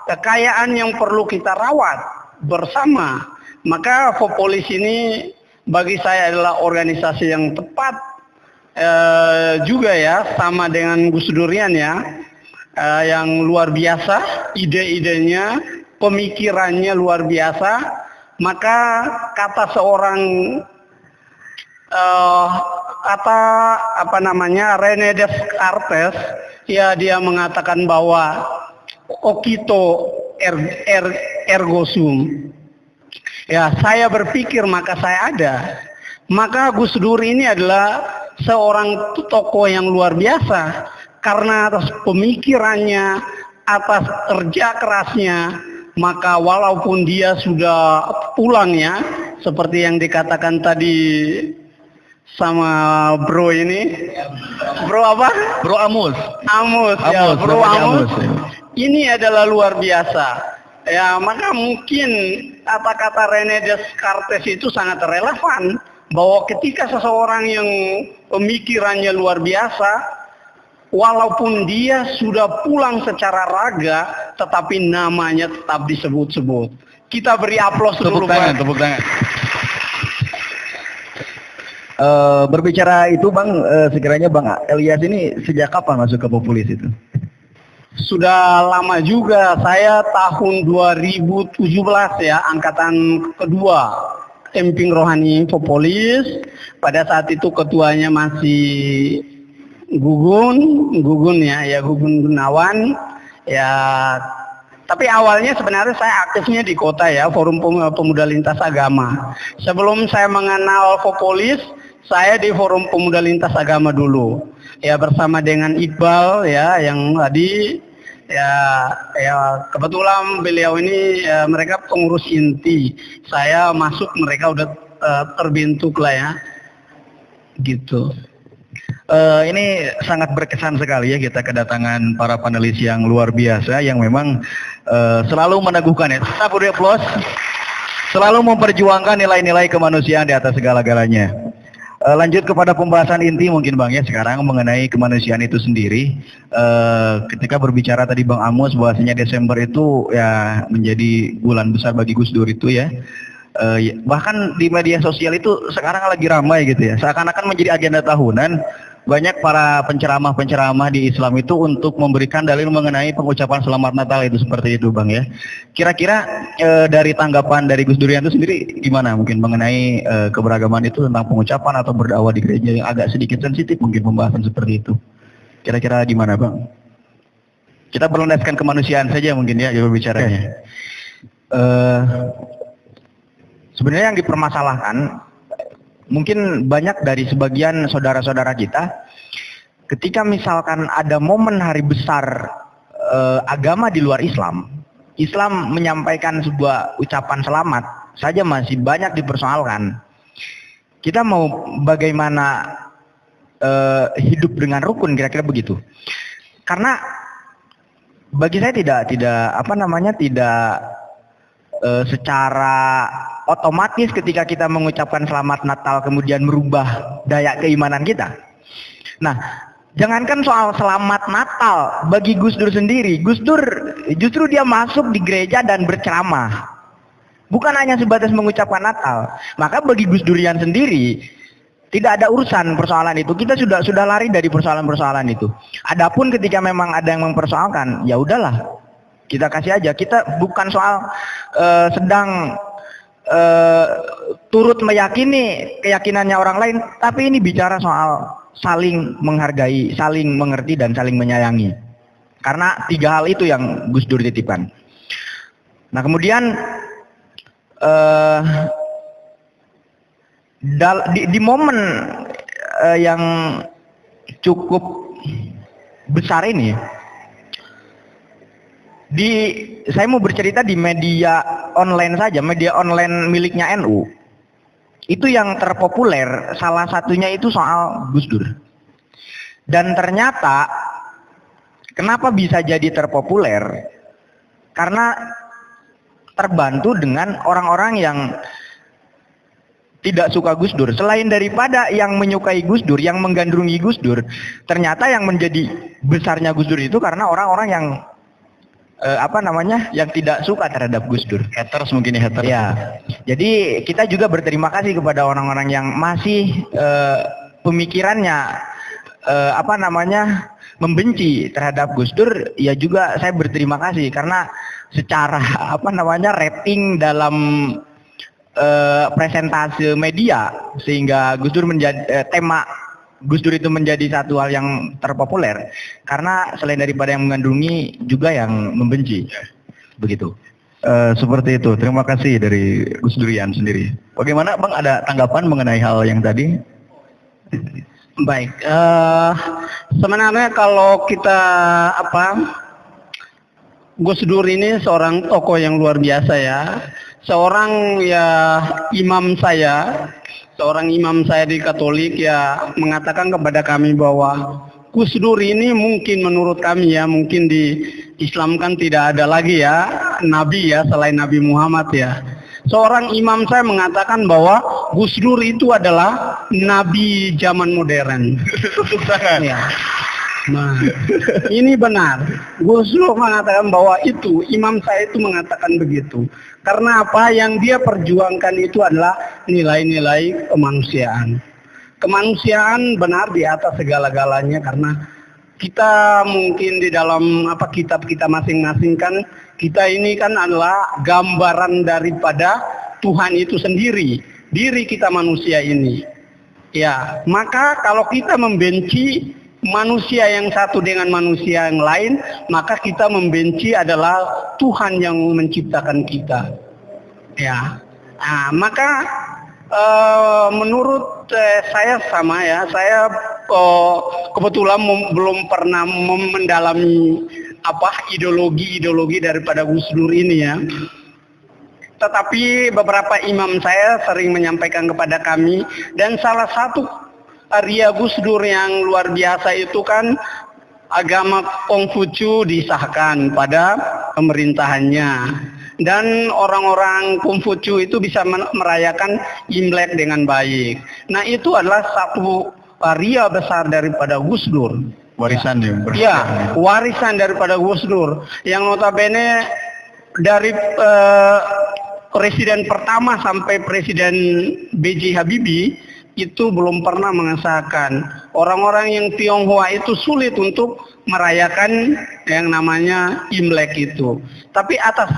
kekayaan yang perlu kita rawat bersama. Maka Populis ini bagi saya adalah organisasi yang tepat juga ya, sama dengan Gus Durian ya, yang luar biasa, ide-idenya, pemikirannya luar biasa. Maka kata seorang René Descartes ya, dia mengatakan bahwa ocito ergo sum. Ya, saya berpikir maka saya ada. Maka Gus Dur ini adalah seorang tokoh yang luar biasa karena atas pemikirannya, atas kerja kerasnya. Maka walaupun dia sudah pulang ya, seperti yang dikatakan tadi sama bro ini, bro apa? Bro Amus. Amus ya, bro Amus. Ini adalah luar biasa. Ya, maka mungkin kata-kata René Descartes itu sangat relevan, bahwa ketika seseorang yang pemikirannya luar biasa, walaupun dia sudah pulang secara raga, tetapi namanya tetap disebut-sebut. Kita beri aplaus dulu, Bang. Tepuk tangan. Berbicara itu Bang, sekiranya Bang Elias ini sejak kapan masuk ke Populis itu? Sudah lama juga, saya tahun 2017 ya, angkatan kedua Emping Rohani Populis. Pada saat itu ketuanya masih Gugun ya Gugun Gunawan ya. Tapi awalnya sebenarnya saya aktifnya di kota ya, Forum Pemuda Lintas Agama. Sebelum saya mengenal Populis, saya di Forum Pemuda Lintas Agama dulu. Ya, bersama dengan Iqbal ya, yang tadi ya kebetulan beliau ini mereka pengurus inti. Saya masuk, mereka udah terbentuk lah ya. Gitu. Ini sangat berkesan sekali ya, kita kedatangan para panelis yang luar biasa yang memang selalu meneguhkan ya. Kita beri aplaus. Selalu memperjuangkan nilai-nilai kemanusiaan di atas segala-galanya. Lanjut kepada pembahasan inti mungkin Bang ya sekarang mengenai kemanusiaan itu sendiri. Ketika berbicara tadi Bang Amos bahwasanya Desember itu ya menjadi bulan besar bagi Gus Dur itu ya. Bahkan di media sosial itu sekarang lagi ramai gitu ya. Seakan-akan menjadi agenda tahunan. Banyak para penceramah-penceramah di Islam itu untuk memberikan dalil mengenai pengucapan selamat Natal itu seperti itu Bang ya. Kira-kira dari tanggapan dari Gus Durian itu sendiri gimana mungkin mengenai keberagaman itu tentang pengucapan atau berdakwah di gereja yang agak sedikit sensitif mungkin pembahasan seperti itu. Kira-kira gimana Bang? Kita berlandaskan kemanusiaan saja mungkin ya berbicaranya. Sebenarnya yang dipermasalahkan mungkin banyak dari sebagian saudara-saudara kita ketika misalkan ada momen hari besar agama di luar Islam menyampaikan sebuah ucapan selamat saja masih banyak dipersoalkan. Kita mau bagaimana hidup dengan rukun, kira-kira begitu. Karena bagi saya tidak secara otomatis ketika kita mengucapkan selamat Natal kemudian merubah daya keimanan kita. Nah, jangankan soal selamat Natal, bagi Gus Dur sendiri, Gus Dur justru dia masuk di gereja dan berceramah. Bukan hanya sebatas mengucapkan Natal. Maka bagi Gus Durian sendiri tidak ada urusan persoalan itu. Kita sudah lari dari persoalan-persoalan itu. Adapun ketika memang ada yang mempersoalkan, ya udahlah. Kita kasih aja. Kita bukan soal sedang turut meyakini keyakinannya orang lain, tapi ini bicara soal saling menghargai, saling mengerti dan saling menyayangi. Karena 3 hal itu yang Gus Dur titipkan. Nah, kemudian di momen yang cukup besar ini, saya mau bercerita di media online saja, media online miliknya NU. Itu yang terpopuler, salah satunya itu soal Gus Dur. Dan ternyata, kenapa bisa jadi terpopuler? Karena terbantu dengan orang-orang yang tidak suka Gus Dur. Selain daripada yang menyukai Gus Dur, yang menggandrungi Gus Dur, ternyata yang menjadi besarnya Gus Dur itu karena orang-orang yang yang tidak suka terhadap Gus Dur. Haters mungkin ya, haters. Ya. Jadi kita juga berterima kasih kepada orang-orang yang masih pemikirannya membenci terhadap Gus Dur. Ya juga saya berterima kasih karena secara rating dalam presentase media sehingga Gus Dur menjadi tema Gus Dur itu menjadi satu hal yang terpopuler karena selain daripada yang mengandungi juga yang membenci. Begitu. Seperti itu. Terima kasih dari Gus Durian sendiri. Bagaimana Bang, ada tanggapan mengenai hal yang tadi? Baik. Sebenarnya kalau kita Gus Dur ini seorang tokoh yang luar biasa ya. Seorang imam saya di Katolik ya mengatakan kepada kami bahwa Gus Dur ini mungkin menurut kami ya, mungkin di Islam kan tidak ada lagi ya nabi ya, selain Nabi Muhammad ya. Seorang imam saya mengatakan bahwa Gus Dur itu adalah nabi zaman modern. Ya. Nah, ini benar. Gus Dur mengatakan bahwa itu, imam saya itu mengatakan begitu. Karena apa? Yang dia perjuangkan itu adalah nilai-nilai kemanusiaan. Kemanusiaan benar di atas segala-galanya, karena kita mungkin di dalam kitab kita masing-masing kan, kita ini kan adalah gambaran daripada Tuhan itu sendiri, diri kita manusia ini. Ya, maka kalau kita membenci manusia yang satu dengan manusia yang lain, maka kita membenci adalah Tuhan yang menciptakan kita. Ya, nah, maka menurut saya sama ya, saya kebetulan belum pernah mendalami ideologi daripada Gus Dur ini ya. Tetapi beberapa imam saya sering menyampaikan kepada kami, dan salah satu karya Gus Dur yang luar biasa itu kan agama Konghucu disahkan pada pemerintahannya. Dan orang-orang Konghucu itu bisa merayakan Imlek dengan baik. Nah, itu adalah satu karya besar daripada Gus Dur. Warisan ya? Ya, warisan daripada Gus Dur. Yang notabene dari presiden pertama sampai presiden B.J. Habibie itu belum pernah mengesahkan. Orang-orang yang Tionghoa itu sulit untuk merayakan yang namanya Imlek itu. Tapi atas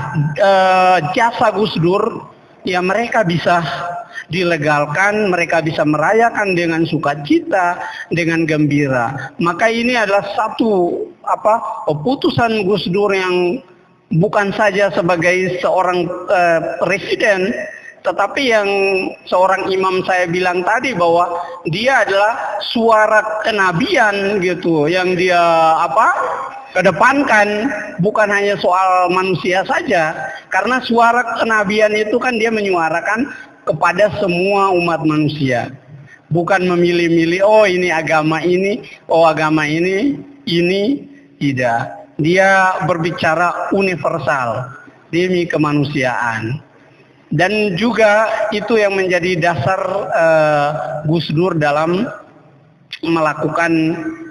jasa Gus Dur, ya mereka bisa dilegalkan, mereka bisa merayakan dengan sukacita, dengan gembira. Maka ini adalah satu keputusan Gus Dur yang bukan saja sebagai seorang presiden, tetapi yang seorang imam saya bilang tadi bahwa dia adalah suara kenabian gitu, yang dia kedepankan, bukan hanya soal manusia saja, karena suara kenabian itu kan dia menyuarakan kepada semua umat manusia, bukan memilih-milih ini agama ini, agama ini tidak. Dia berbicara universal demi kemanusiaan. Dan juga itu yang menjadi dasar Gus Dur dalam melakukan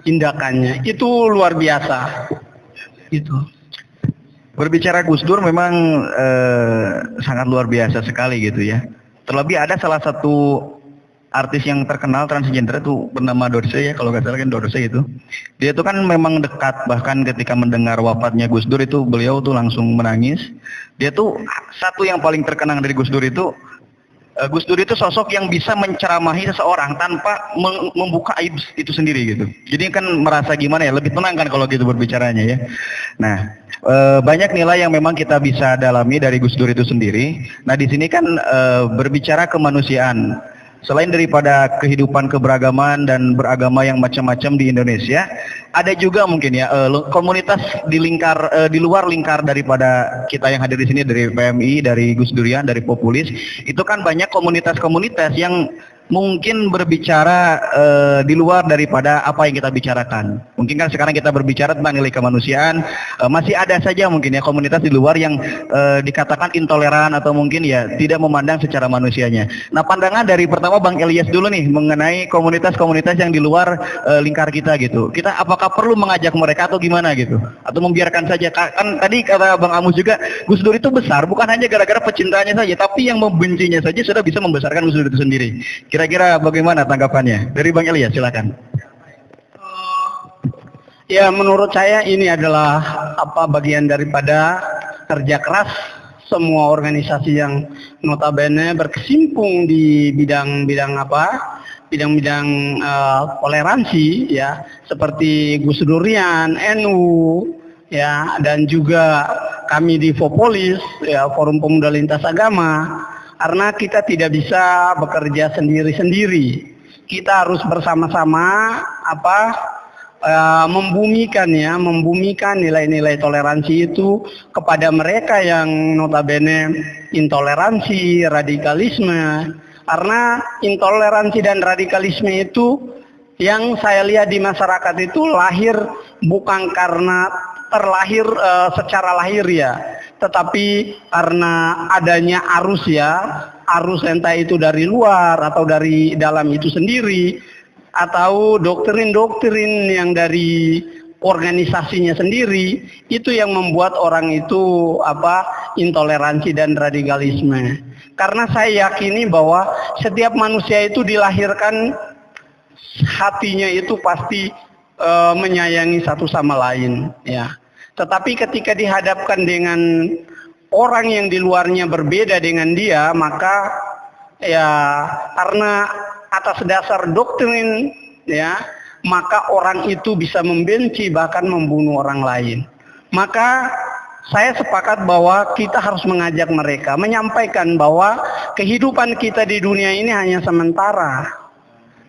tindakannya. Itu luar biasa. Itu. Berbicara Gus Dur memang sangat luar biasa sekali gitu ya. Terlebih ada salah satu artis yang terkenal transgender itu bernama Dorce ya, kalau nggak salah kan Dorce itu. Dia itu kan memang dekat, bahkan ketika mendengar wafatnya Gus Dur itu beliau tuh langsung menangis. Dia tuh satu yang paling terkenang dari Gus Dur itu sosok yang bisa menceramahi seseorang tanpa membuka aib itu sendiri gitu. Jadi kan merasa gimana ya, lebih tenang kan kalau gitu berbicaranya ya. Nah, banyak nilai yang memang kita bisa dalami dari Gus Dur itu sendiri. Nah, di sini kan berbicara kemanusiaan. Selain daripada kehidupan keberagaman dan beragama yang macam-macam di Indonesia, ada juga mungkin ya komunitas di luar lingkar daripada kita yang hadir di sini, dari PMI, dari Gus Durian, dari Populis. Itu kan banyak komunitas-komunitas yang mungkin berbicara di luar daripada apa yang kita bicarakan. Mungkin kan sekarang kita berbicara tentang nilai kemanusiaan, masih ada saja mungkin ya komunitas di luar yang dikatakan intoleran atau mungkin ya tidak memandang secara manusianya. Nah, pandangan dari pertama Bang Elias dulu nih mengenai komunitas-komunitas yang di luar lingkar kita gitu. Kita apakah perlu mengajak mereka atau gimana gitu? Atau membiarkan saja? Kan tadi kata Bang Amus juga, Gus Dur itu besar bukan hanya gara-gara pecintanya saja, tapi yang membencinya saja sudah bisa membesarkan Gus Dur itu sendiri. Kira-kira bagaimana tanggapannya? Dari Bang Elias, silakan. Ya, menurut saya ini adalah bagian daripada kerja keras semua organisasi yang notabene berkesimpung di bidang-bidang toleransi ya, seperti Gus Durian, NU ya, dan juga kami di Populis ya, Forum Pemuda Lintas Agama. Karena kita tidak bisa bekerja sendiri-sendiri. Kita harus bersama-sama membumikan nilai-nilai toleransi itu kepada mereka yang notabene intoleransi, radikalisme. Karena intoleransi dan radikalisme itu Yang saya lihat di masyarakat itu lahir bukan karena terlahir secara lahir ya, tetapi karena adanya arus ya, arus entah itu dari luar atau dari dalam itu sendiri, atau doktrin-doktrin yang dari organisasinya sendiri, itu yang membuat orang itu intoleransi dan radikalisme. Karena saya yakini bahwa setiap manusia itu dilahirkan hatinya itu pasti menyayangi satu sama lain ya. Tetapi ketika dihadapkan dengan orang yang di luarnya berbeda dengan dia, maka ya karena atas dasar doktrin ya, maka orang itu bisa membenci bahkan membunuh orang lain. Maka saya sepakat bahwa kita harus mengajak mereka, menyampaikan bahwa kehidupan kita di dunia ini hanya sementara.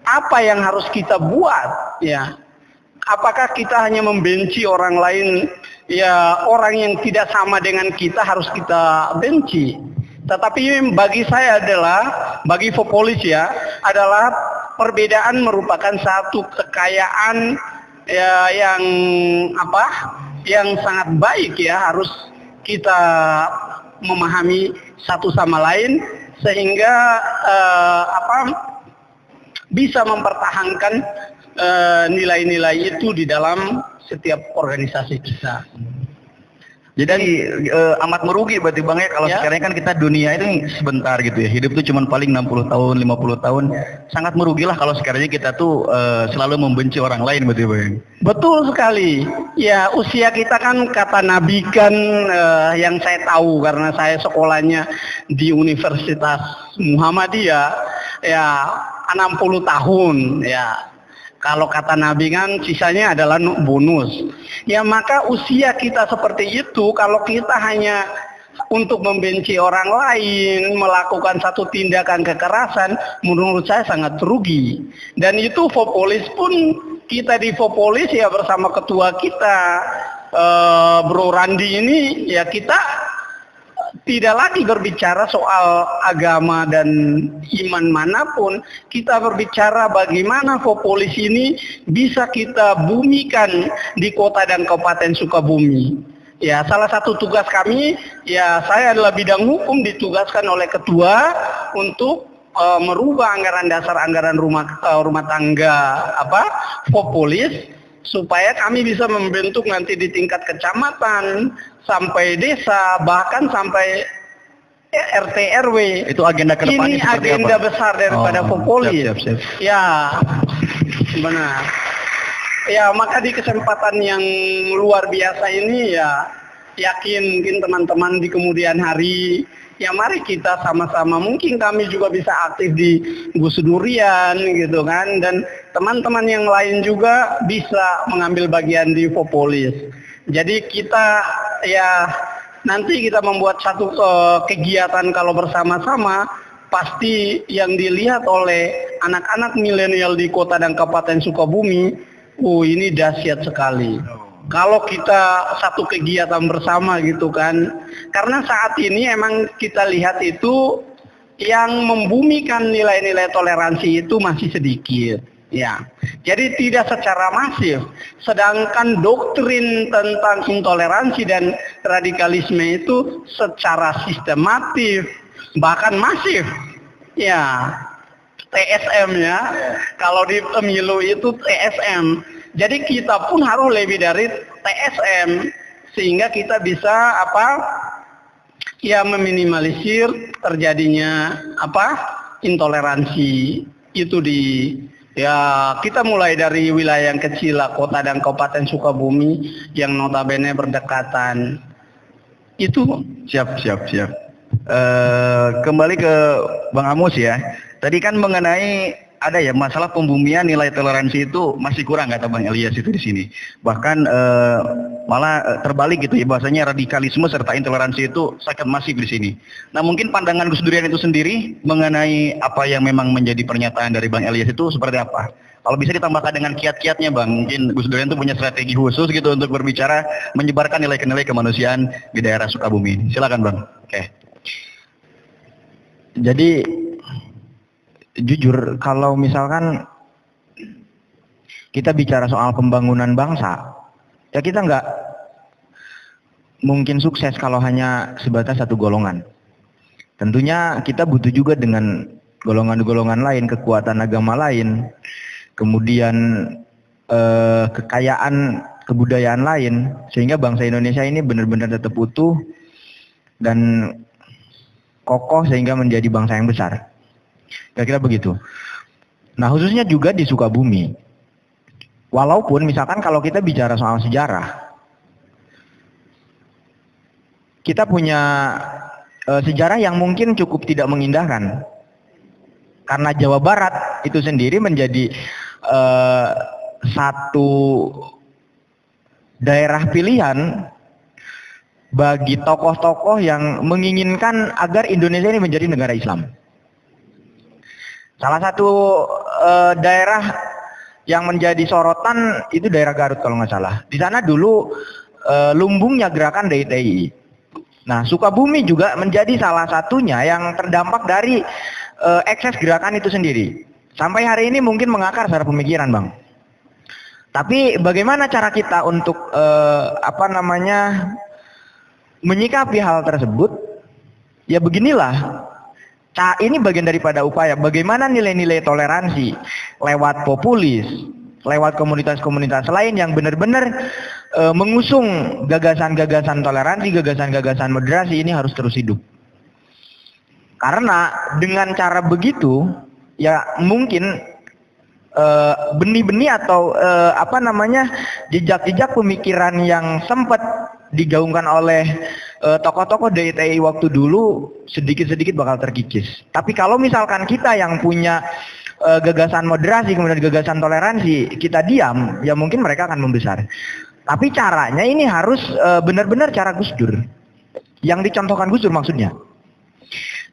Apa yang harus kita buat ya? Apakah kita hanya membenci orang lain ya, orang yang tidak sama dengan kita harus kita benci? Tetapi bagi saya adalah, bagi Fopolis ya, adalah perbedaan merupakan satu kekayaan ya, yang sangat baik ya, harus kita memahami satu sama lain sehingga bisa mempertahankan nilai-nilai itu di dalam setiap organisasi kita. Jadi amat merugi berarti Bang ya, kalau sekarang kan kita dunia itu sebentar gitu ya. Hidup itu cuma paling 60 tahun, 50 tahun. Sangat merugilah kalau sekarang kita tuh selalu membenci orang lain berarti Bang. Betul sekali. Ya, usia kita kan kata Nabi kan yang saya tahu karena saya sekolahnya di Universitas Muhammadiyah ya 60 tahun ya. Kalau kata Nabi kan sisanya adalah bonus. Ya maka usia kita seperti itu, kalau kita hanya untuk membenci orang lain, melakukan satu tindakan kekerasan, menurut saya sangat rugi. Dan itu Fopolis pun, kita di Fopolis ya bersama ketua kita Bro Randi ini ya, kita tidak lagi berbicara soal agama dan iman manapun, kita berbicara bagaimana Fopolis ini bisa kita bumikan di kota dan kabupaten Sukabumi. Ya, salah satu tugas kami, ya saya adalah bidang hukum, ditugaskan oleh ketua untuk merubah anggaran dasar, anggaran rumah tangga Fopolis, supaya kami bisa membentuk nanti di tingkat kecamatan, sampai desa, bahkan sampai RT RW. Itu agenda kedepannya. Ini agenda besar daripada Fopolis. Siap. Ya, benar. Ya, maka di kesempatan yang luar biasa ini ya, yakin mungkin teman-teman di kemudian hari, ya mari kita sama-sama, mungkin kami juga bisa aktif di Gus Durian gitu kan, dan teman-teman yang lain juga bisa mengambil bagian di Fopolis. Jadi kita ya nanti kita membuat satu kegiatan kalau bersama-sama, pasti yang dilihat oleh anak-anak milenial di kota dan kabupaten Sukabumi, ini dahsyat sekali. Kalau kita satu kegiatan bersama gitu kan, karena saat ini emang kita lihat itu yang membumikan nilai-nilai toleransi itu masih sedikit. Ya, jadi tidak secara masif. Sedangkan doktrin tentang intoleransi dan radikalisme itu secara sistematif, bahkan masif. Ya, TSM ya. Kalau di pemilu itu TSM. Jadi kita pun harus lebih dari TSM sehingga kita bisa ya meminimalisir terjadinya intoleransi itu di. Ya, kita mulai dari wilayah yang kecil lah, kota dan kabupaten Sukabumi yang notabene berdekatan. Itu Siap. Kembali ke Bang Amos ya. Tadi kan mengenai ada ya masalah pembumian nilai toleransi itu masih kurang kata Bang Elias itu di sini. Bahkan malah terbalik gitu ya, bahasanya radikalisme serta intoleransi itu sangat masif di sini. Nah, mungkin pandangan Gus Durian itu sendiri mengenai apa yang memang menjadi pernyataan dari Bang Elias itu seperti apa? Kalau bisa ditambahkan dengan kiat-kiatnya Bang, mungkin Gus Durian itu punya strategi khusus gitu untuk berbicara menyebarkan nilai-nilai kemanusiaan di daerah Sukabumi. Silakan Bang. Oke. Jadi jujur kalau misalkan kita bicara soal pembangunan bangsa, ya kita nggak mungkin sukses kalau hanya sebatas satu golongan. Tentunya kita butuh juga dengan golongan-golongan lain, kekuatan agama lain, kemudian kekayaan kebudayaan lain, sehingga bangsa Indonesia ini benar-benar tetap utuh dan kokoh sehingga menjadi bangsa yang besar. Kira-kira begitu. Nah, khususnya juga di Sukabumi. Walaupun misalkan kalau kita bicara soal sejarah, kita punya sejarah yang mungkin cukup tidak mengindahkan. Karena Jawa Barat itu sendiri menjadi satu daerah pilihan bagi tokoh-tokoh yang menginginkan agar Indonesia ini menjadi negara Islam. Salah satu daerah yang menjadi sorotan itu daerah Garut kalau nggak salah. Di sana dulu lumbungnya gerakan DITI. Nah, Sukabumi juga menjadi salah satunya yang terdampak dari ekses gerakan itu sendiri. Sampai hari ini mungkin mengakar secara pemikiran, Bang. Tapi bagaimana cara kita untuk menyikapi hal tersebut? Ya beginilah. Ini bagian daripada upaya bagaimana nilai-nilai toleransi lewat populis, lewat komunitas-komunitas lain yang benar-benar mengusung gagasan-gagasan toleransi, gagasan-gagasan moderasi ini harus terus hidup. Karena dengan cara begitu, ya mungkin benih-benih atau jejak-jejak pemikiran yang sempat digaungkan oleh tokoh-tokoh DITI waktu dulu sedikit-sedikit bakal terkikis. Tapi kalau misalkan kita yang punya gagasan moderasi, kemudian gagasan toleransi, kita diam, ya mungkin mereka akan membesar. Tapi caranya ini harus benar-benar cara Gus Dur. Yang dicontohkan Gus Dur maksudnya.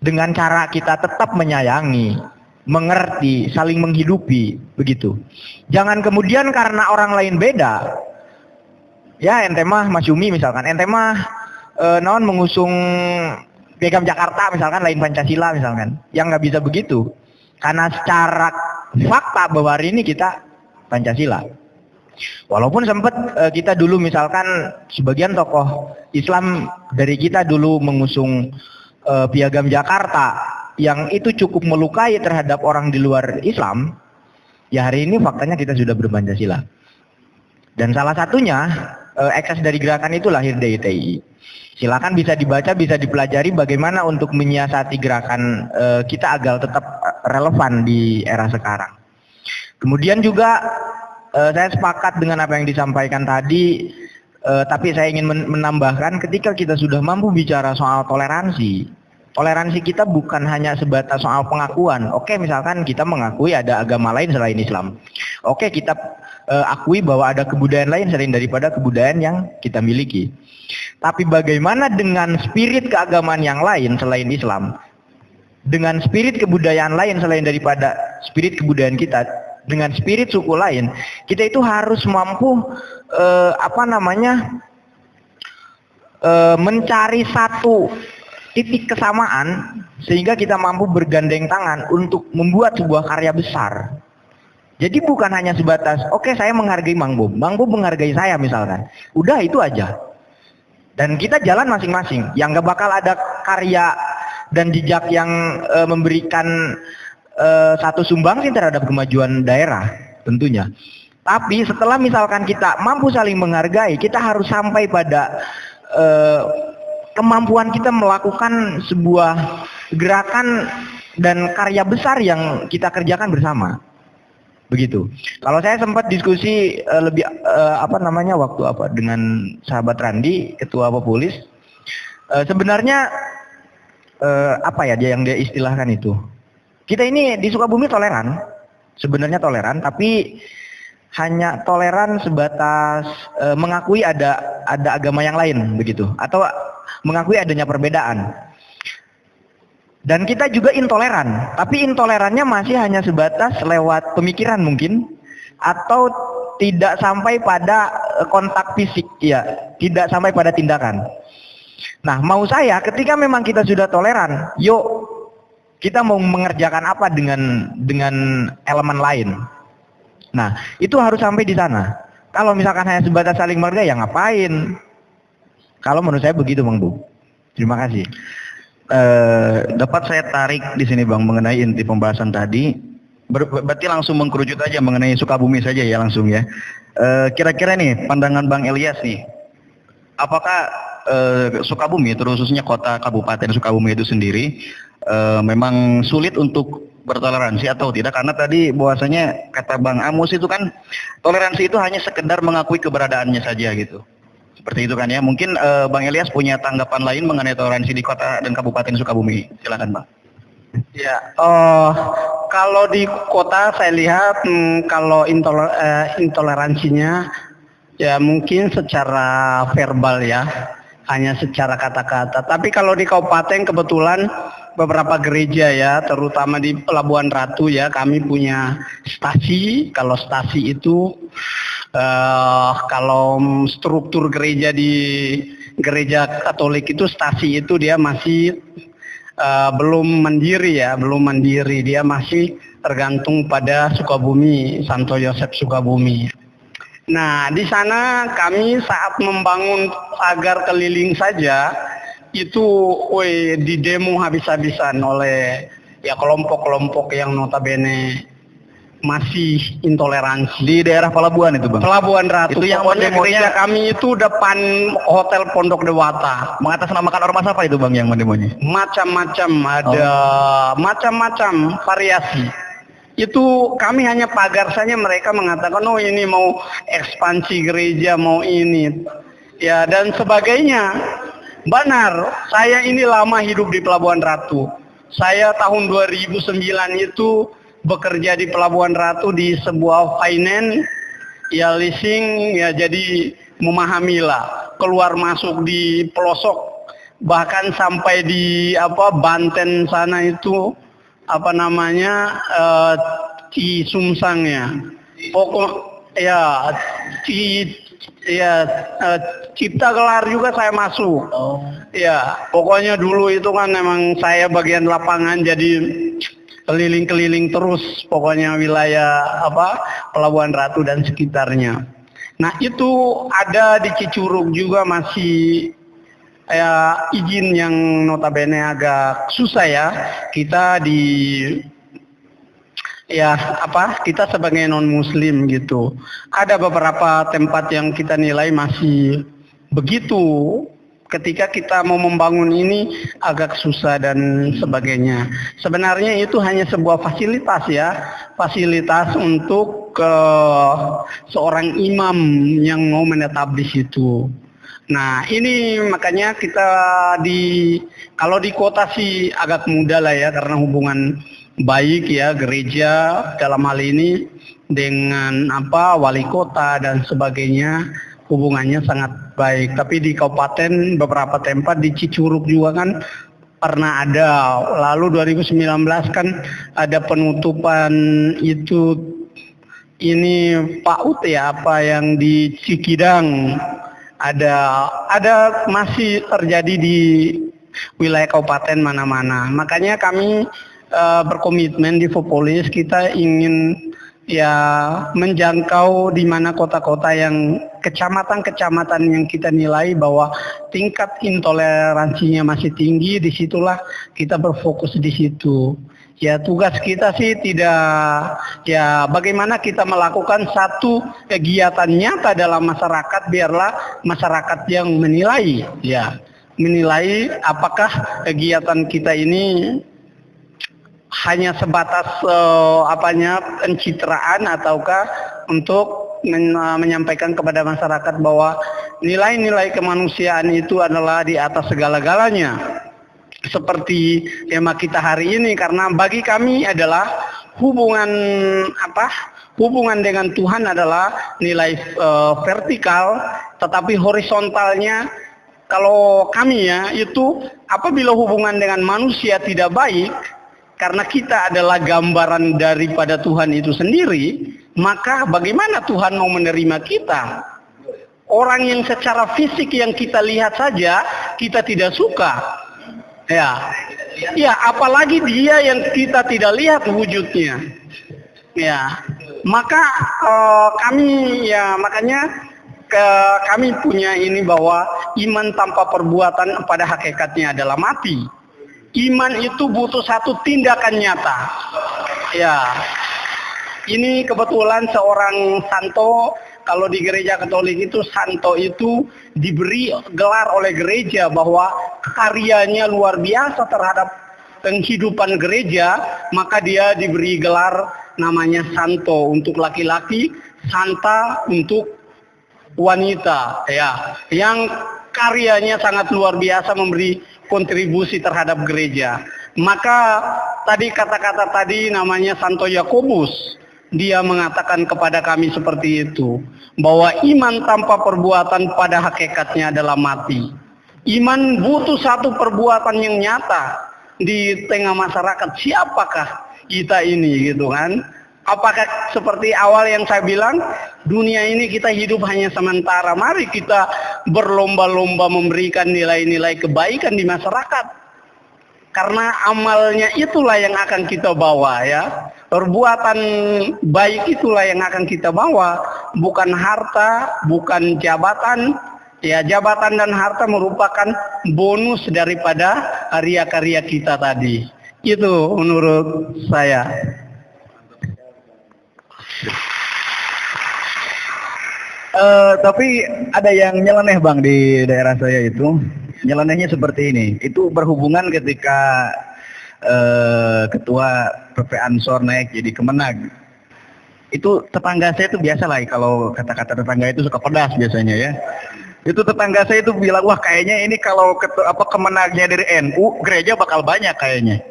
Dengan cara kita tetap menyayangi, mengerti, saling menghidupi, begitu. Jangan kemudian karena orang lain beda, ya ente mah Mas Yumi misalkan, ente mah mengusung Piagam Jakarta misalkan, lain Pancasila misalkan. Yang nggak bisa begitu. Karena secara fakta bahwa hari ini kita Pancasila. Walaupun sempat kita dulu misalkan sebagian tokoh Islam dari kita dulu mengusung Piagam Jakarta yang itu cukup melukai terhadap orang di luar Islam, ya hari ini faktanya kita sudah berpancasila. Dan salah satunya ekses dari gerakan itu lahir DITI. Silakan bisa dibaca, bisa dipelajari bagaimana untuk menyiasati gerakan kita agar tetap relevan di era sekarang. Kemudian juga saya sepakat dengan apa yang disampaikan tadi, tapi saya ingin menambahkan ketika kita sudah mampu bicara soal toleransi, toleransi kita bukan hanya sebatas soal pengakuan. Oke, misalkan kita mengakui ada agama lain selain Islam. Oke, kita akui bahwa ada kebudayaan lain selain daripada kebudayaan yang kita miliki. Tapi bagaimana dengan spirit keagamaan yang lain selain Islam? Dengan spirit kebudayaan lain selain daripada spirit kebudayaan kita, dengan spirit suku lain, kita itu harus mampu mencari satu titik kesamaan sehingga kita mampu bergandeng tangan untuk membuat sebuah karya besar. Jadi bukan hanya sebatas oke, saya menghargai Mang Bob menghargai saya misalkan. Udah itu aja. Dan kita jalan masing-masing. Yang gak bakal ada karya dan jejak yang memberikan satu sumbangsi terhadap kemajuan daerah tentunya. Tapi setelah misalkan kita mampu saling menghargai, kita harus sampai pada kemampuan kita melakukan sebuah gerakan dan karya besar yang kita kerjakan bersama. Begitu. Kalau saya sempat diskusi dengan sahabat Randi, ketua Populis. Sebenarnya dia istilahkan itu. Kita ini di Sukabumi toleran, sebenarnya toleran, tapi hanya toleran sebatas mengakui ada agama yang lain begitu, atau mengakui adanya perbedaan. Dan kita juga intoleran, tapi intolerannya masih hanya sebatas lewat pemikiran mungkin, atau tidak sampai pada kontak fisik, ya, tidak sampai pada tindakan. Nah, mau saya ketika memang kita sudah toleran, yuk kita mau mengerjakan apa dengan elemen lain. Nah, itu harus sampai di sana. Kalau misalkan hanya sebatas saling menghargai, ya ngapain? Kalau menurut saya begitu, Bang Bu. Terima kasih. Dapat saya tarik di sini Bang mengenai inti pembahasan tadi. Berarti langsung mengkerucut aja mengenai Sukabumi saja ya langsung ya. Kira-kira nih pandangan Bang Elias nih, apakah Sukabumi, terkhususnya kota Kabupaten Sukabumi itu sendiri memang sulit untuk bertoleransi atau tidak? Karena tadi bahwasanya kata Bang Amos itu kan toleransi itu hanya sekedar mengakui keberadaannya saja gitu. Seperti itu kan ya. Mungkin Bang Elias punya tanggapan lain mengenai toleransi di kota dan Kabupaten Sukabumi. Silakan Bang. Ya, kalau di kota saya lihat kalau intoleransinya ya mungkin secara verbal ya, hanya secara kata-kata. Tapi kalau di kabupaten kebetulan beberapa gereja ya, terutama di Pelabuhan Ratu ya, kami punya stasi. Kalau stasi itu kalau struktur gereja di gereja Katolik itu stasi itu dia masih belum mandiri ya, belum mandiri, dia masih tergantung pada Sukabumi, Santo Yosef Sukabumi. Nah, di sana kami saat membangun pagar keliling saja itu di demo habis-habisan oleh ya kelompok-kelompok yang notabene masih intoleransi. Di daerah Pelabuhan itu Bang? Pelabuhan Ratu. Itu yang pokoknya mendemonya gereja kami itu depan Hotel Pondok Dewata. mengatasnamakan ormas apa itu Bang yang mendemonya? Macam-macam, ada macam-macam variasi. Itu kami hanya pagar saja, mereka mengatakan oh ini mau ekspansi gereja, mau ini ya dan sebagainya. Benar, saya ini lama hidup di Pelabuhan Ratu. Saya tahun 2009 itu bekerja di Pelabuhan Ratu di sebuah finance ya, leasing ya, jadi memahamilah keluar masuk di pelosok, bahkan sampai di Banten sana itu Cisumsang ya, pokok ya Cipta Gelar juga saya masuk. Ya pokoknya dulu itu kan memang saya bagian lapangan, jadi keliling-keliling terus pokoknya wilayah Pelabuhan Ratu dan sekitarnya. Nah itu ada di Cicurug juga masih ya izin yang notabene agak susah ya, kita kita sebagai non muslim gitu. Ada beberapa tempat yang kita nilai masih begitu. Ketika kita mau membangun ini agak susah dan sebagainya. Sebenarnya itu hanya sebuah fasilitas ya, fasilitas untuk seorang imam yang mau menetap di situ. Nah ini makanya kita kalau di kota sih agak mudah lah ya, karena hubungan baik ya gereja dalam hal ini dengan wali kota dan sebagainya, hubungannya sangat baik. Tapi di kabupaten beberapa tempat di Cicurug juga kan pernah ada. Lalu 2019 kan ada penutupan itu ini PAUD ya, yang di Cikidang ada masih terjadi di wilayah kabupaten mana-mana. Makanya kami berkomitmen di Fopolis, kita ingin ya menjangkau di mana kota-kota yang kecamatan-kecamatan yang kita nilai bahwa tingkat intoleransinya masih tinggi, disitulah kita berfokus di situ. Ya tugas kita sih tidak ya bagaimana kita melakukan satu kegiatan nyata dalam masyarakat, biarlah masyarakat yang menilai ya, menilai apakah kegiatan kita ini hanya sebatas pencitraan ataukah untuk menyampaikan kepada masyarakat bahwa nilai-nilai kemanusiaan itu adalah di atas segala-galanya. Seperti tema kita hari ini, karena bagi kami adalah hubungan dengan Tuhan adalah nilai vertikal, tetapi horizontalnya kalau kami ya itu apabila hubungan dengan manusia tidak baik, karena kita adalah gambaran daripada Tuhan itu sendiri, maka bagaimana Tuhan mau menerima kita? Orang yang secara fisik yang kita lihat saja kita tidak suka. Ya, apalagi dia yang kita tidak lihat wujudnya. Ya, Maka kami ya makanya kami punya ini bahwa iman tanpa perbuatan pada hakikatnya adalah mati. Iman itu butuh satu tindakan nyata. Ya, ini kebetulan seorang santo, kalau di gereja Katolik itu santo itu diberi gelar oleh gereja bahwa karyanya luar biasa terhadap penghidupan gereja, maka dia diberi gelar namanya santo untuk laki-laki, santa untuk wanita, ya, yang karyanya sangat luar biasa memberi kontribusi terhadap gereja. Maka tadi kata-kata tadi namanya Santo Yakobus, dia mengatakan kepada kami seperti itu, bahwa iman tanpa perbuatan pada hakikatnya adalah mati. Iman butuh satu perbuatan yang nyata di tengah masyarakat. Siapakah kita ini gitu kan? Apakah seperti awal yang saya bilang, dunia ini kita hidup hanya sementara. Mari kita berlomba-lomba memberikan nilai-nilai kebaikan di masyarakat. Karena amalnya itulah yang akan kita bawa, ya. Perbuatan baik itulah yang akan kita bawa, bukan harta, bukan jabatan. Ya, jabatan dan harta merupakan bonus daripada karya-karya kita tadi. Itu menurut saya. Tapi ada yang nyeleneh Bang di daerah saya itu. Nyelenehnya seperti ini. Itu berhubungan ketika ketua PP Ansor naik jadi Kemenag. Itu tetangga saya itu biasa lah, kalau kata-kata tetangga itu suka pedas biasanya ya. Itu tetangga saya itu bilang, wah kayaknya ini kalau Kemenagnya dari NU, gereja bakal banyak kayaknya.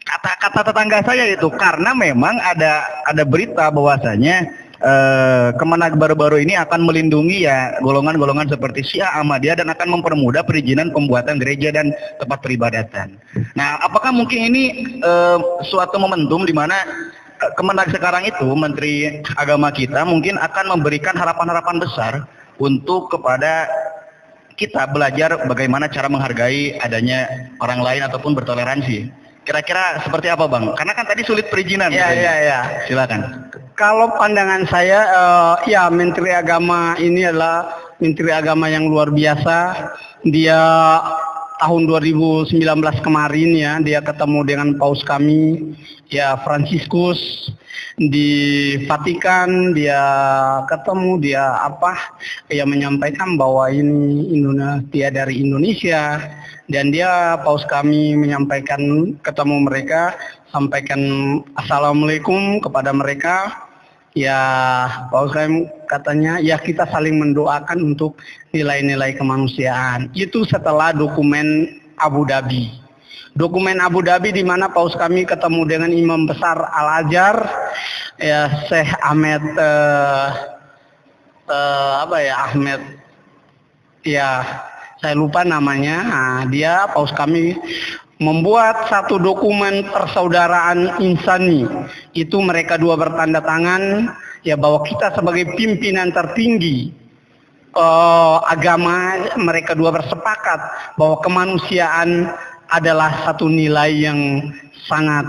Kata-kata tetangga saya itu, karena memang ada berita bahwasanya Kemenag baru-baru ini akan melindungi ya golongan-golongan seperti Syiah, Ahmadiyah, dan akan mempermudah perizinan pembuatan gereja dan tempat peribadatan. Nah, apakah mungkin ini suatu momentum di mana Kemenag sekarang itu, Menteri Agama kita mungkin akan memberikan harapan-harapan besar untuk kepada kita belajar bagaimana cara menghargai adanya orang lain ataupun bertoleransi. Kira-kira seperti apa Bang? Karena kan tadi sulit perizinan. Ya. Silakan. Kalau pandangan saya, ya Menteri Agama ini adalah Menteri Agama yang luar biasa. Dia tahun 2019 kemarin ya, dia ketemu dengan Paus kami, ya Fransiskus di Vatikan. Dia ketemu, dia menyampaikan bahwa ini Indonesia dari Indonesia. Dan dia Paus kami menyampaikan, ketemu mereka, sampaikan Assalamualaikum kepada mereka. Ya Paus kami katanya, ya kita saling mendoakan untuk nilai-nilai kemanusiaan. Itu setelah dokumen Abu Dhabi. Dokumen Abu Dhabi di mana Paus kami ketemu dengan Imam Besar Al-Azhar, ya Syekh Ahmed Ahmed, ya saya lupa namanya. Nah, dia Paus kami membuat satu dokumen persaudaraan insani. Itu mereka dua bertanda tangan ya bahwa kita sebagai pimpinan tertinggi agama, mereka dua bersepakat bahwa kemanusiaan adalah satu nilai yang sangat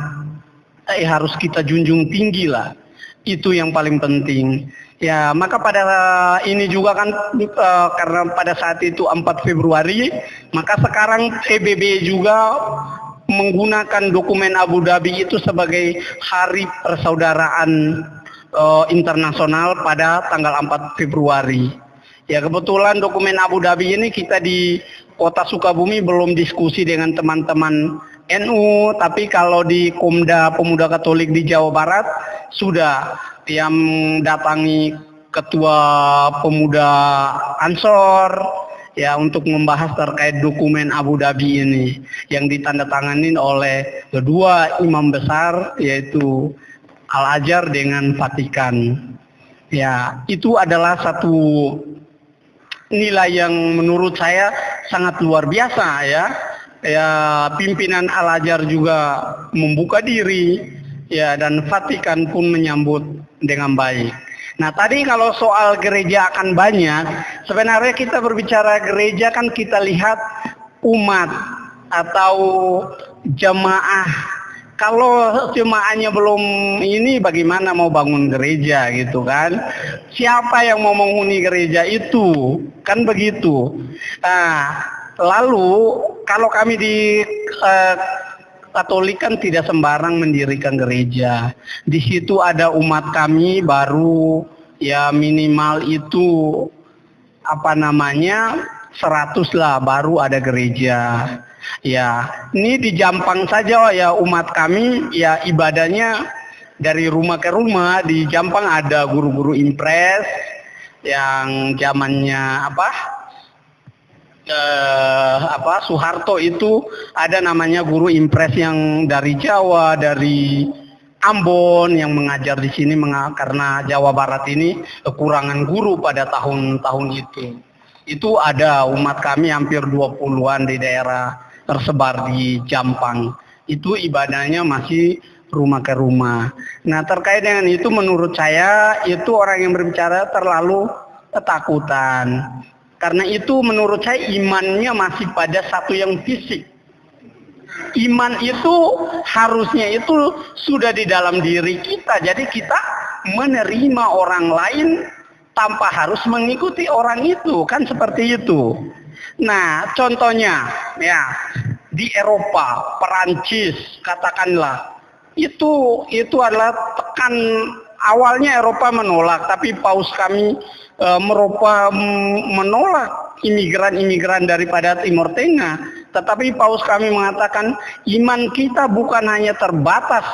harus kita junjung tinggi lah. Itu yang paling penting. Ya, maka pada ini juga kan karena pada saat itu 4 Februari, maka sekarang PBB juga menggunakan dokumen Abu Dhabi itu sebagai Hari Persaudaraan Internasional pada tanggal 4 Februari. Ya, kebetulan dokumen Abu Dhabi ini kita di Kota Sukabumi belum diskusi dengan teman-teman NU, tapi kalau di Komda Pemuda Katolik di Jawa Barat sudah yang datangi Ketua Pemuda Ansor ya untuk membahas terkait dokumen Abu Dhabi ini yang ditandatangani oleh kedua imam besar yaitu Al-Azhar dengan Vatikan. Ya, itu adalah satu nilai yang menurut saya sangat luar biasa ya. Ya, pimpinan Al-Azhar juga membuka diri ya, dan Vatikan pun menyambut dengan baik. Nah, tadi kalau soal gereja akan banyak, sebenarnya kita berbicara gereja kan kita lihat umat atau jemaah Kalau jemaahnya belum ini bagaimana mau bangun gereja gitu kan? Siapa yang mau menghuni gereja itu? Kan begitu. Nah, lalu kalau kami di Katolik kan tidak sembarang mendirikan gereja. Di situ ada umat kami baru ya minimal itu 100 lah baru ada gereja. Ya, ini di Jampang saja ya umat kami ya ibadahnya dari rumah ke rumah. Di Jampang ada guru-guru impres yang zamannya Soeharto itu ada namanya guru impres yang dari Jawa, dari Ambon yang mengajar di sini karena Jawa Barat ini kekurangan guru pada tahun-tahun itu. Itu ada umat kami hampir 20-an di daerah tersebar di Jampang. Itu ibadahnya masih rumah ke rumah. Nah, terkait dengan itu menurut saya itu orang yang berbicara terlalu ketakutan. Karena itu menurut saya imannya masih pada satu yang fisik. Iman itu harusnya itu sudah di dalam diri kita. Jadi kita menerima orang lain tanpa harus mengikuti orang itu. Kan seperti itu. Nah, contohnya ya di Eropa, Perancis katakanlah. Itu adalah tekan awalnya Eropa menolak, tapi paus kami menolak imigran-imigran daripada Timur Tengah. Tetapi paus kami mengatakan iman kita bukan hanya terbatas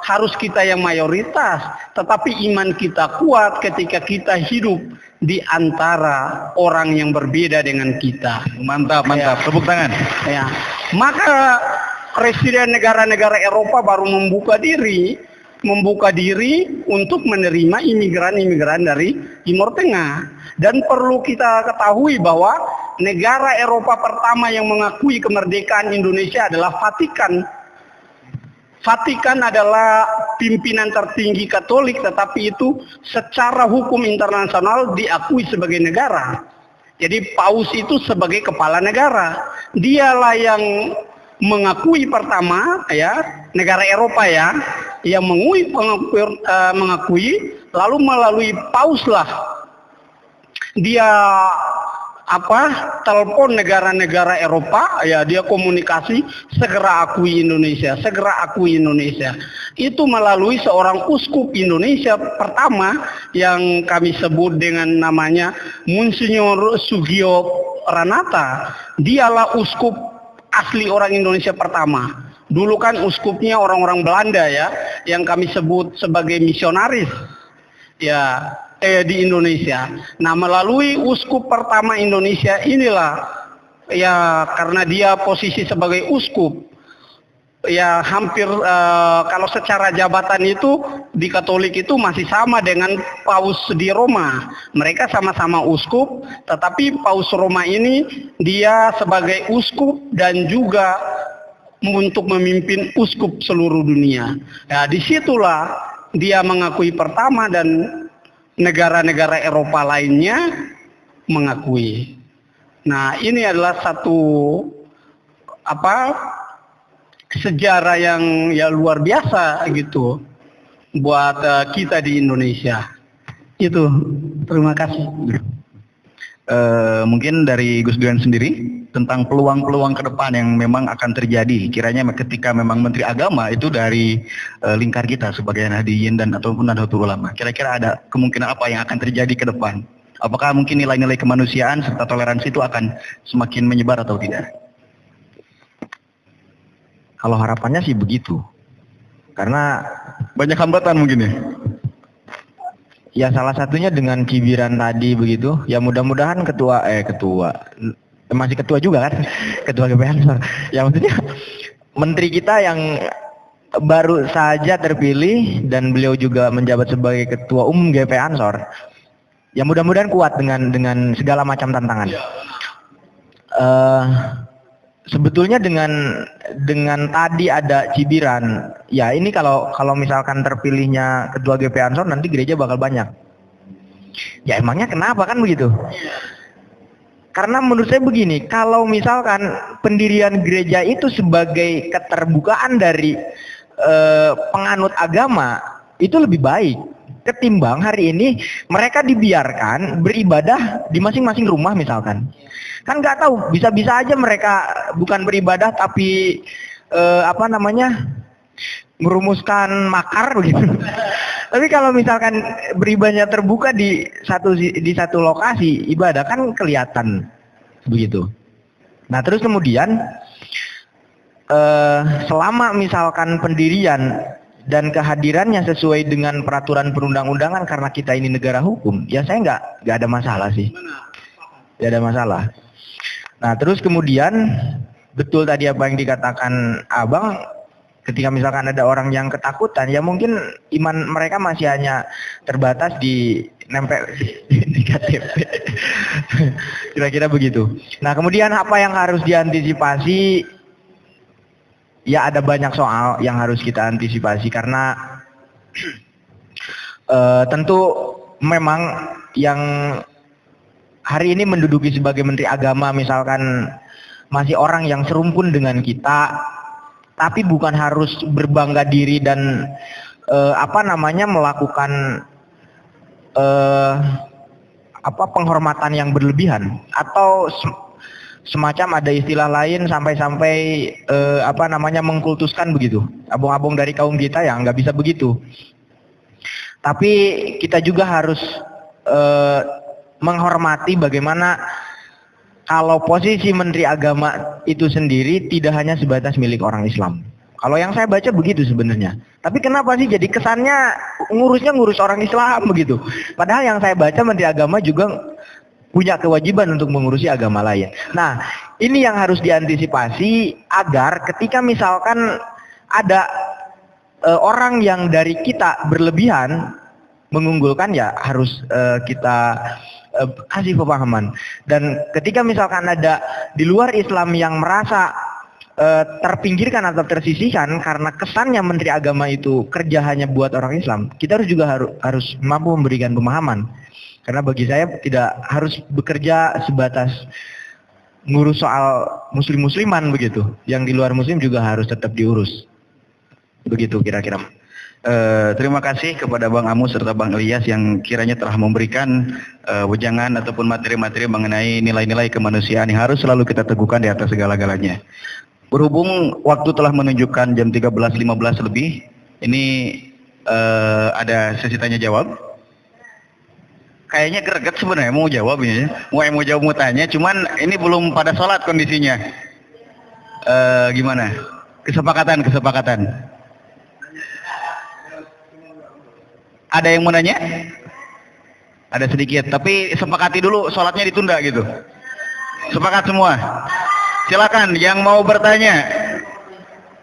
harus kita yang mayoritas, tetapi iman kita kuat ketika kita hidup di antara orang yang berbeda dengan kita. Mantap, Ya. tepuk tangan. Ya. Maka presiden negara-negara Eropa baru membuka diri untuk menerima imigran-imigran dari Timur Tengah. Dan perlu kita ketahui bahwa negara Eropa pertama yang mengakui kemerdekaan Indonesia adalah Vatikan. Vatikan adalah pimpinan tertinggi Katolik, tetapi itu secara hukum internasional diakui sebagai negara. Jadi Paus itu sebagai kepala negara. Dialah yang mengakui pertama ya negara Eropa ya yang mengakui lalu melalui Paus lah dia telepon negara-negara Eropa ya dia komunikasi segera akui Indonesia itu melalui seorang uskup Indonesia pertama yang kami sebut dengan namanya Monsignor Sugio Ranata. Dialah uskup asli orang Indonesia pertama. Dulu kan uskupnya orang-orang Belanda ya, yang kami sebut sebagai misionaris ya di Indonesia. Nah, melalui uskup pertama Indonesia inilah ya karena dia posisi sebagai uskup ya hampir kalau secara jabatan itu di Katolik itu masih sama dengan Paus di Roma. Mereka sama-sama uskup, tetapi Paus Roma ini dia sebagai uskup dan juga untuk memimpin uskup seluruh dunia. Ya, disitulah dia mengakui pertama dan negara-negara Eropa lainnya mengakui. Nah, ini adalah satu sejarah yang ya luar biasa gitu buat kita di Indonesia. Itu, terima kasih. Mungkin dari Gus Duyan sendiri tentang peluang-peluang ke depan yang memang akan terjadi kiranya ketika memang Menteri Agama itu dari lingkar kita sebagai Nahdliyin dan ataupun Nahdlatul Ulama. Kira-kira ada kemungkinan apa yang akan terjadi ke depan? Apakah mungkin nilai-nilai kemanusiaan serta toleransi itu akan semakin menyebar atau tidak? Kalau harapannya sih begitu. Karena Banyak hambatan mungkin ya? ya salah satunya dengan cibiran tadi begitu. Ya mudah-mudahan masih ketua juga kan, ketua GP Ansor. Ya maksudnya menteri kita yang baru saja terpilih dan beliau juga menjabat sebagai ketua umum GP Ansor. Ya mudah-mudahan kuat dengan segala macam tantangan. Sebetulnya dengan tadi ada cibiran, ya ini kalau misalkan terpilihnya ketua GP Ansor nanti gereja bakal banyak. Ya emangnya kenapa kan begitu? Karena menurut saya begini, kalau misalkan pendirian gereja itu sebagai keterbukaan dari penganut agama, itu lebih baik ketimbang hari ini mereka dibiarkan beribadah di masing-masing rumah misalkan. Kan nggak tahu, bisa-bisa aja mereka bukan beribadah tapi merumuskan makar begitu. Tapi kalau misalkan beribadahnya terbuka di satu lokasi ibadah kan kelihatan begitu. Nah terus kemudian selama misalkan pendirian dan kehadirannya sesuai dengan peraturan perundang-undangan karena kita ini negara hukum, ya saya nggak ada masalah sih. Nggak ada masalah. Nah terus kemudian betul tadi apa yang dikatakan Abang, ketika misalkan ada orang yang ketakutan, ya mungkin iman mereka masih hanya terbatas di nempel di KTP. Kira-kira begitu. Nah kemudian apa yang harus diantisipasi? Ya ada banyak soal yang harus kita antisipasi karena tentu memang yang hari ini menduduki sebagai Menteri Agama misalkan masih orang yang serumpun dengan kita, tapi bukan harus berbangga diri dan melakukan penghormatan yang berlebihan atau semacam ada istilah lain sampai-sampai mengkultuskan begitu. Abang-abang dari kaum kita ya nggak bisa begitu. Tapi kita juga harus menghormati bagaimana kalau posisi Menteri Agama itu sendiri tidak hanya sebatas milik orang Islam. Kalau yang saya baca begitu sebenarnya. Tapi kenapa sih jadi kesannya ngurus orang Islam begitu? Padahal yang saya baca Menteri Agama juga punya kewajiban untuk mengurusi agama lain. Nah, ini yang harus diantisipasi agar ketika misalkan ada orang yang dari kita berlebihan mengunggulkan, ya harus kita kasih pemahaman. Dan ketika misalkan ada di luar Islam yang merasa terpinggirkan atau tersisihkan karena kesannya Menteri Agama itu kerja hanya buat orang Islam, kita harus mampu memberikan pemahaman. Karena bagi saya tidak harus bekerja sebatas ngurus soal muslim-musliman begitu. Yang di luar muslim juga harus tetap diurus. Begitu kira-kira. Terima kasih kepada Bang Amus serta Bang Ilyas yang kiranya telah memberikan wejangan ataupun materi-materi mengenai nilai-nilai kemanusiaan yang harus selalu kita teguhkan di atas segala-galanya. Berhubung waktu telah menunjukkan jam 13.15 lebih, ini ada sesi tanya jawab. Kayaknya greget sebenarnya mau jawab ini, mau jawab mau tanya, cuman ini belum pada sholat kondisinya. Gimana? Kesepakatan. Ada yang mau nanya? Ada sedikit, tapi sepakati dulu sholatnya ditunda gitu. Sepakat semua? Silakan yang mau bertanya.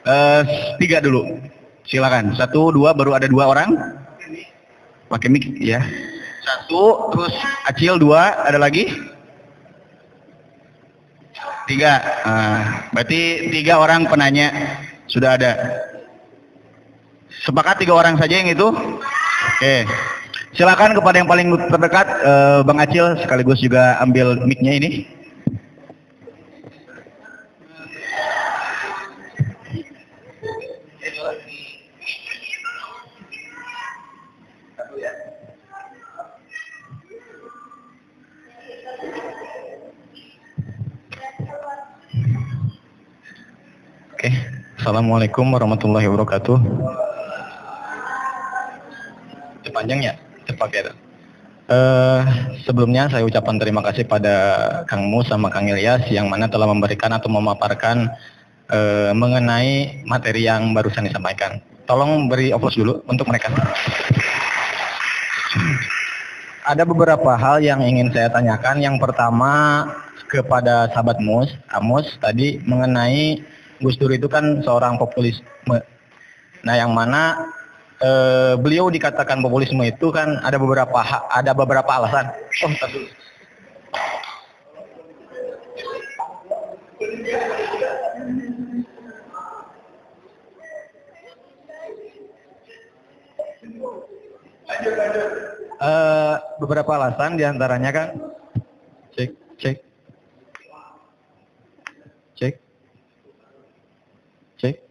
3 dulu. Silakan. 1, 2, baru ada 2 orang. Pakai mic ya. 1, terus Acil 2, ada lagi? 3. Berarti 3 orang penanya sudah ada. Sepakat 3 orang saja yang itu? Oke. Silakan kepada yang paling terdekat, Bang Acil sekaligus juga ambil mic-nya ini. Oke, Assalamualaikum warahmatullahi wabarakatuh. Panjang ya, cepat ya. Sebelumnya saya ucapkan terima kasih pada Kang Mus sama Kang Ilyas yang mana telah memberikan atau memaparkan mengenai materi yang barusan disampaikan. Tolong beri aplaus dulu untuk mereka. Ada beberapa hal yang ingin saya tanyakan. Yang pertama kepada sahabat Amos tadi mengenai Gus Dur itu kan seorang populisme. Nah, yang mana beliau dikatakan populisme itu kan ada beberapa alasan. Oh, satu. Beberapa alasan diantaranya kan cek Cek. Cek.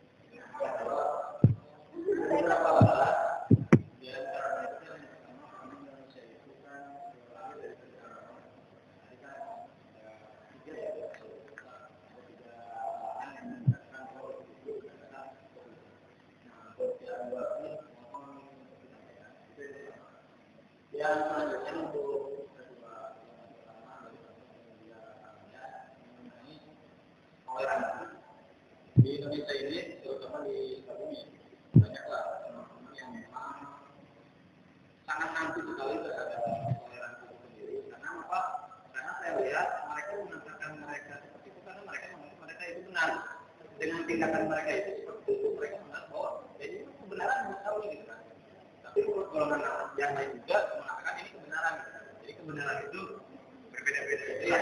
Di Indonesia ini, terutama di Sukabumi, banyaklah teman-teman yang memang sangat anti sekali terhadap toleransi itu sendiri. Karena apa? Karena saya lihat mereka mengatakan mereka seperti itu karena mereka menganggap mereka itu benar. Dengan tindakan mereka itu seperti itu, mereka menganggap bahwa jadi itu kebenaran betul gitu kan. Tapi menurut golongan yang lain juga mengatakan ini kebenaran. Jadi kebenaran itu berbeda-beda. Ya.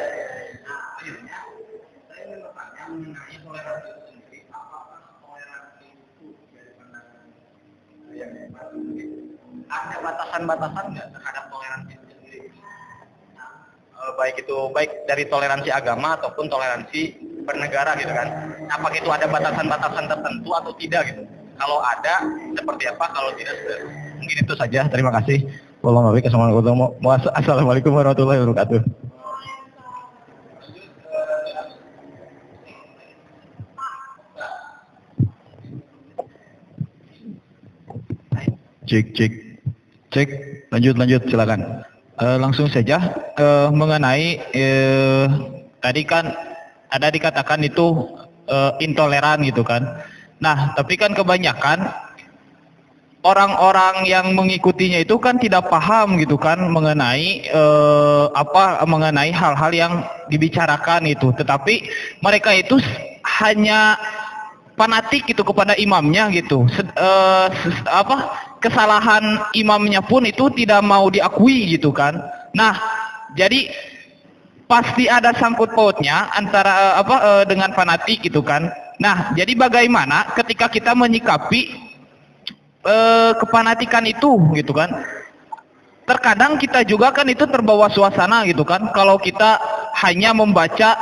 Nah, akhirnya saya ingin bertanya mengenai toleransi itu sendiri. Apakah toleransi itu dari pandangan yang ada batasan-batasan nggak terhadap toleransi itu sendiri? Nah, baik dari toleransi agama ataupun toleransi bernegara gitu kan. Apakah itu ada batasan-batasan tertentu atau tidak gitu? Kalau ada, seperti apa? Kalau tidak, mungkin itu saja. Terima kasih. Assalamualaikum warahmatullahi wabarakatuh. Cek, lanjut, silakan. Langsung saja mengenai tadi kan ada dikatakan itu intoleran gitu kan. Nah, tapi kan kebanyakan orang-orang yang mengikutinya itu kan tidak paham gitu kan mengenai mengenai hal-hal yang dibicarakan itu. Tetapi mereka itu hanya fanatik gitu kepada imamnya gitu. Kesalahan imamnya pun itu tidak mau diakui gitu kan. Nah, jadi pasti ada sangkut pautnya antara dengan fanatik gitu kan. Nah, jadi bagaimana ketika kita menyikapi kefanatikan itu gitu kan. Terkadang kita juga kan itu terbawa suasana gitu kan. Kalau kita hanya membaca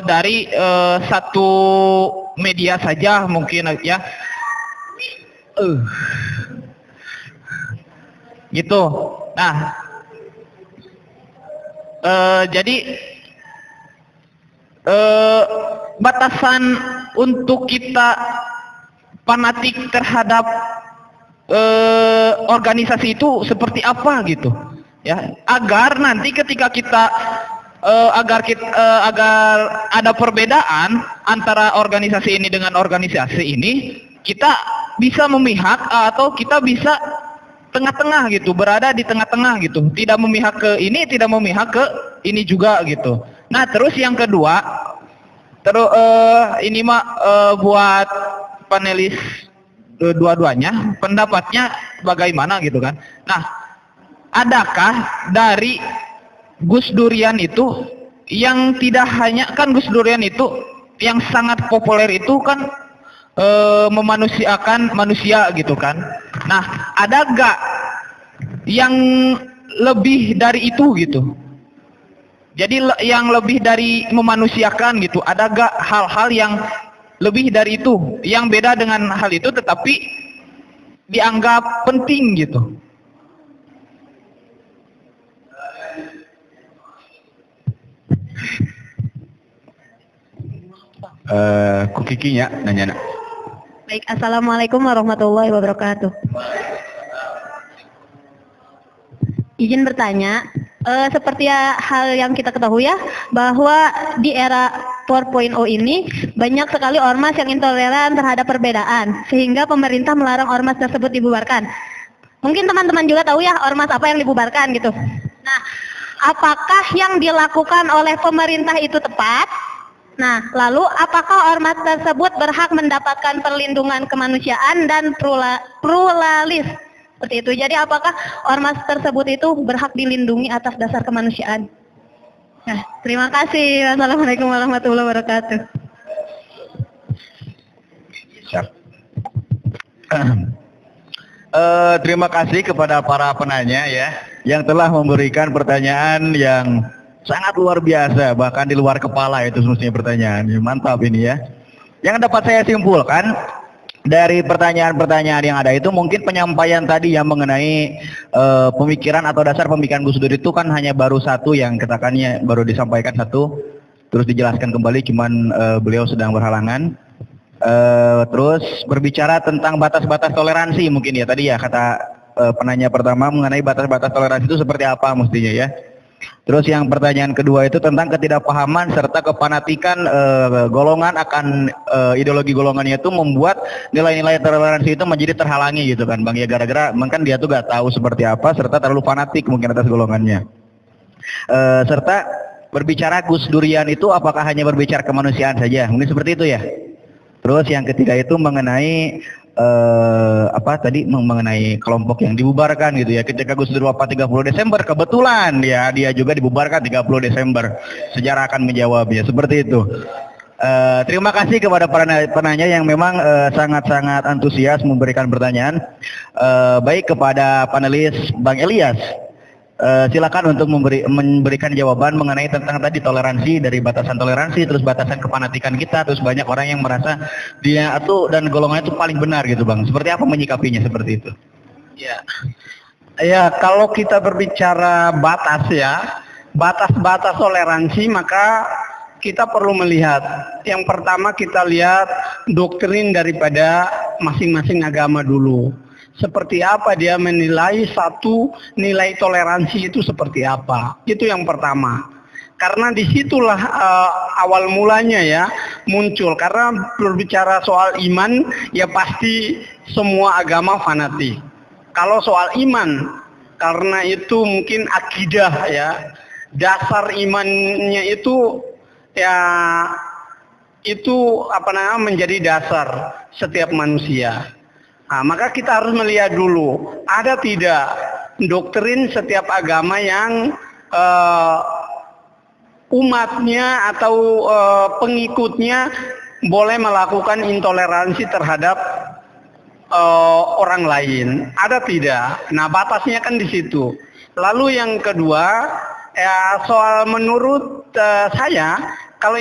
dari satu media saja mungkin ya. Gitu. Nah, jadi batasan untuk kita fanatik terhadap organisasi itu seperti apa gitu ya, agar nanti ketika kita agar ada perbedaan antara organisasi ini dengan organisasi ini, kita bisa memihak atau kita bisa tengah-tengah gitu, berada di tengah-tengah gitu, tidak memihak ke ini, tidak memihak ke ini juga gitu. Nah, terus yang kedua, ini buat panelis dua-duanya pendapatnya bagaimana gitu kan. Nah, adakah dari Gus Durian itu yang tidak hanya kan Gus Durian itu yang sangat populer itu kan memanusiakan manusia gitu kan. Nah, ada gak yang lebih dari itu gitu? Jadi yang lebih dari memanusiakan gitu, ada gak hal-hal yang lebih dari itu, yang beda dengan hal itu tetapi dianggap penting gitu? Kukikinya nanya. Baik, assalamualaikum warahmatullahi wabarakatuh. Izin bertanya, seperti hal yang kita ketahui ya, bahwa di era 4.0 ini banyak sekali ormas yang intoleran terhadap perbedaan, sehingga pemerintah melarang ormas tersebut dibubarkan. Mungkin teman-teman juga tahu ya ormas apa yang dibubarkan gitu. Nah, apakah yang dilakukan oleh pemerintah itu tepat? Nah, lalu apakah ormas tersebut berhak mendapatkan perlindungan kemanusiaan dan pluralis? Seperti itu. Jadi apakah ormas tersebut itu berhak dilindungi atas dasar kemanusiaan? Nah, terima kasih. Wassalamualaikum warahmatullahi wabarakatuh. Siap. Terima kasih kepada para penanya ya yang telah memberikan pertanyaan yang sangat luar biasa, bahkan di luar kepala itu semestinya pertanyaan. Mantap ini ya. Yang dapat saya simpulkan dari pertanyaan-pertanyaan yang ada itu, mungkin penyampaian tadi yang mengenai pemikiran atau dasar pemikiran Gus Dur itu kan hanya baru satu yang katakannya baru disampaikan satu, terus dijelaskan kembali, cuman beliau sedang berhalangan. Terus berbicara tentang batas-batas toleransi mungkin ya tadi ya kata penanya pertama mengenai batas-batas toleransi itu seperti apa mestinya ya. Terus yang pertanyaan kedua itu tentang ketidakpahaman serta kefanatikan golongan akan ideologi golongannya itu membuat nilai-nilai toleransi itu menjadi terhalangi gitu kan Bang ya, gara-gara mungkin dia tuh gak tahu seperti apa serta terlalu fanatik mungkin atas golongannya. Serta berbicara Gus Durian itu apakah hanya berbicara kemanusiaan saja, mungkin seperti itu ya. Terus yang ketiga itu mengenai mengenai kelompok yang dibubarkan gitu ya, ketika Gus Dur wafat 30 Desember kebetulan ya dia juga dibubarkan 30 Desember. Sejarah akan menjawabnya seperti itu. Terima kasih kepada para penanya yang memang sangat-sangat antusias memberikan pertanyaan. Baik kepada panelis Bang Elias, silakan untuk memberikan jawaban mengenai tentang tadi toleransi, dari batasan toleransi, terus batasan kefanatikan kita, terus banyak orang yang merasa dia itu dan golongannya itu paling benar gitu Bang. Seperti apa menyikapinya seperti itu? Ya, kalau kita berbicara batas ya, batas-batas toleransi, maka kita perlu melihat. Yang pertama kita lihat doktrin daripada masing-masing agama dulu. Seperti apa dia menilai satu nilai toleransi itu seperti apa. Itu yang pertama. Karena disitulah awal mulanya ya muncul. Karena berbicara soal iman ya pasti semua agama fanatik. Kalau soal iman, karena itu mungkin akidah ya, dasar imannya itu ya itu menjadi dasar setiap manusia. Nah, maka kita harus melihat dulu, ada tidak doktrin setiap agama yang umatnya atau pengikutnya boleh melakukan intoleransi terhadap orang lain. Ada tidak? Nah, batasnya kan di situ. Lalu yang kedua, ya soal menurut saya, kalau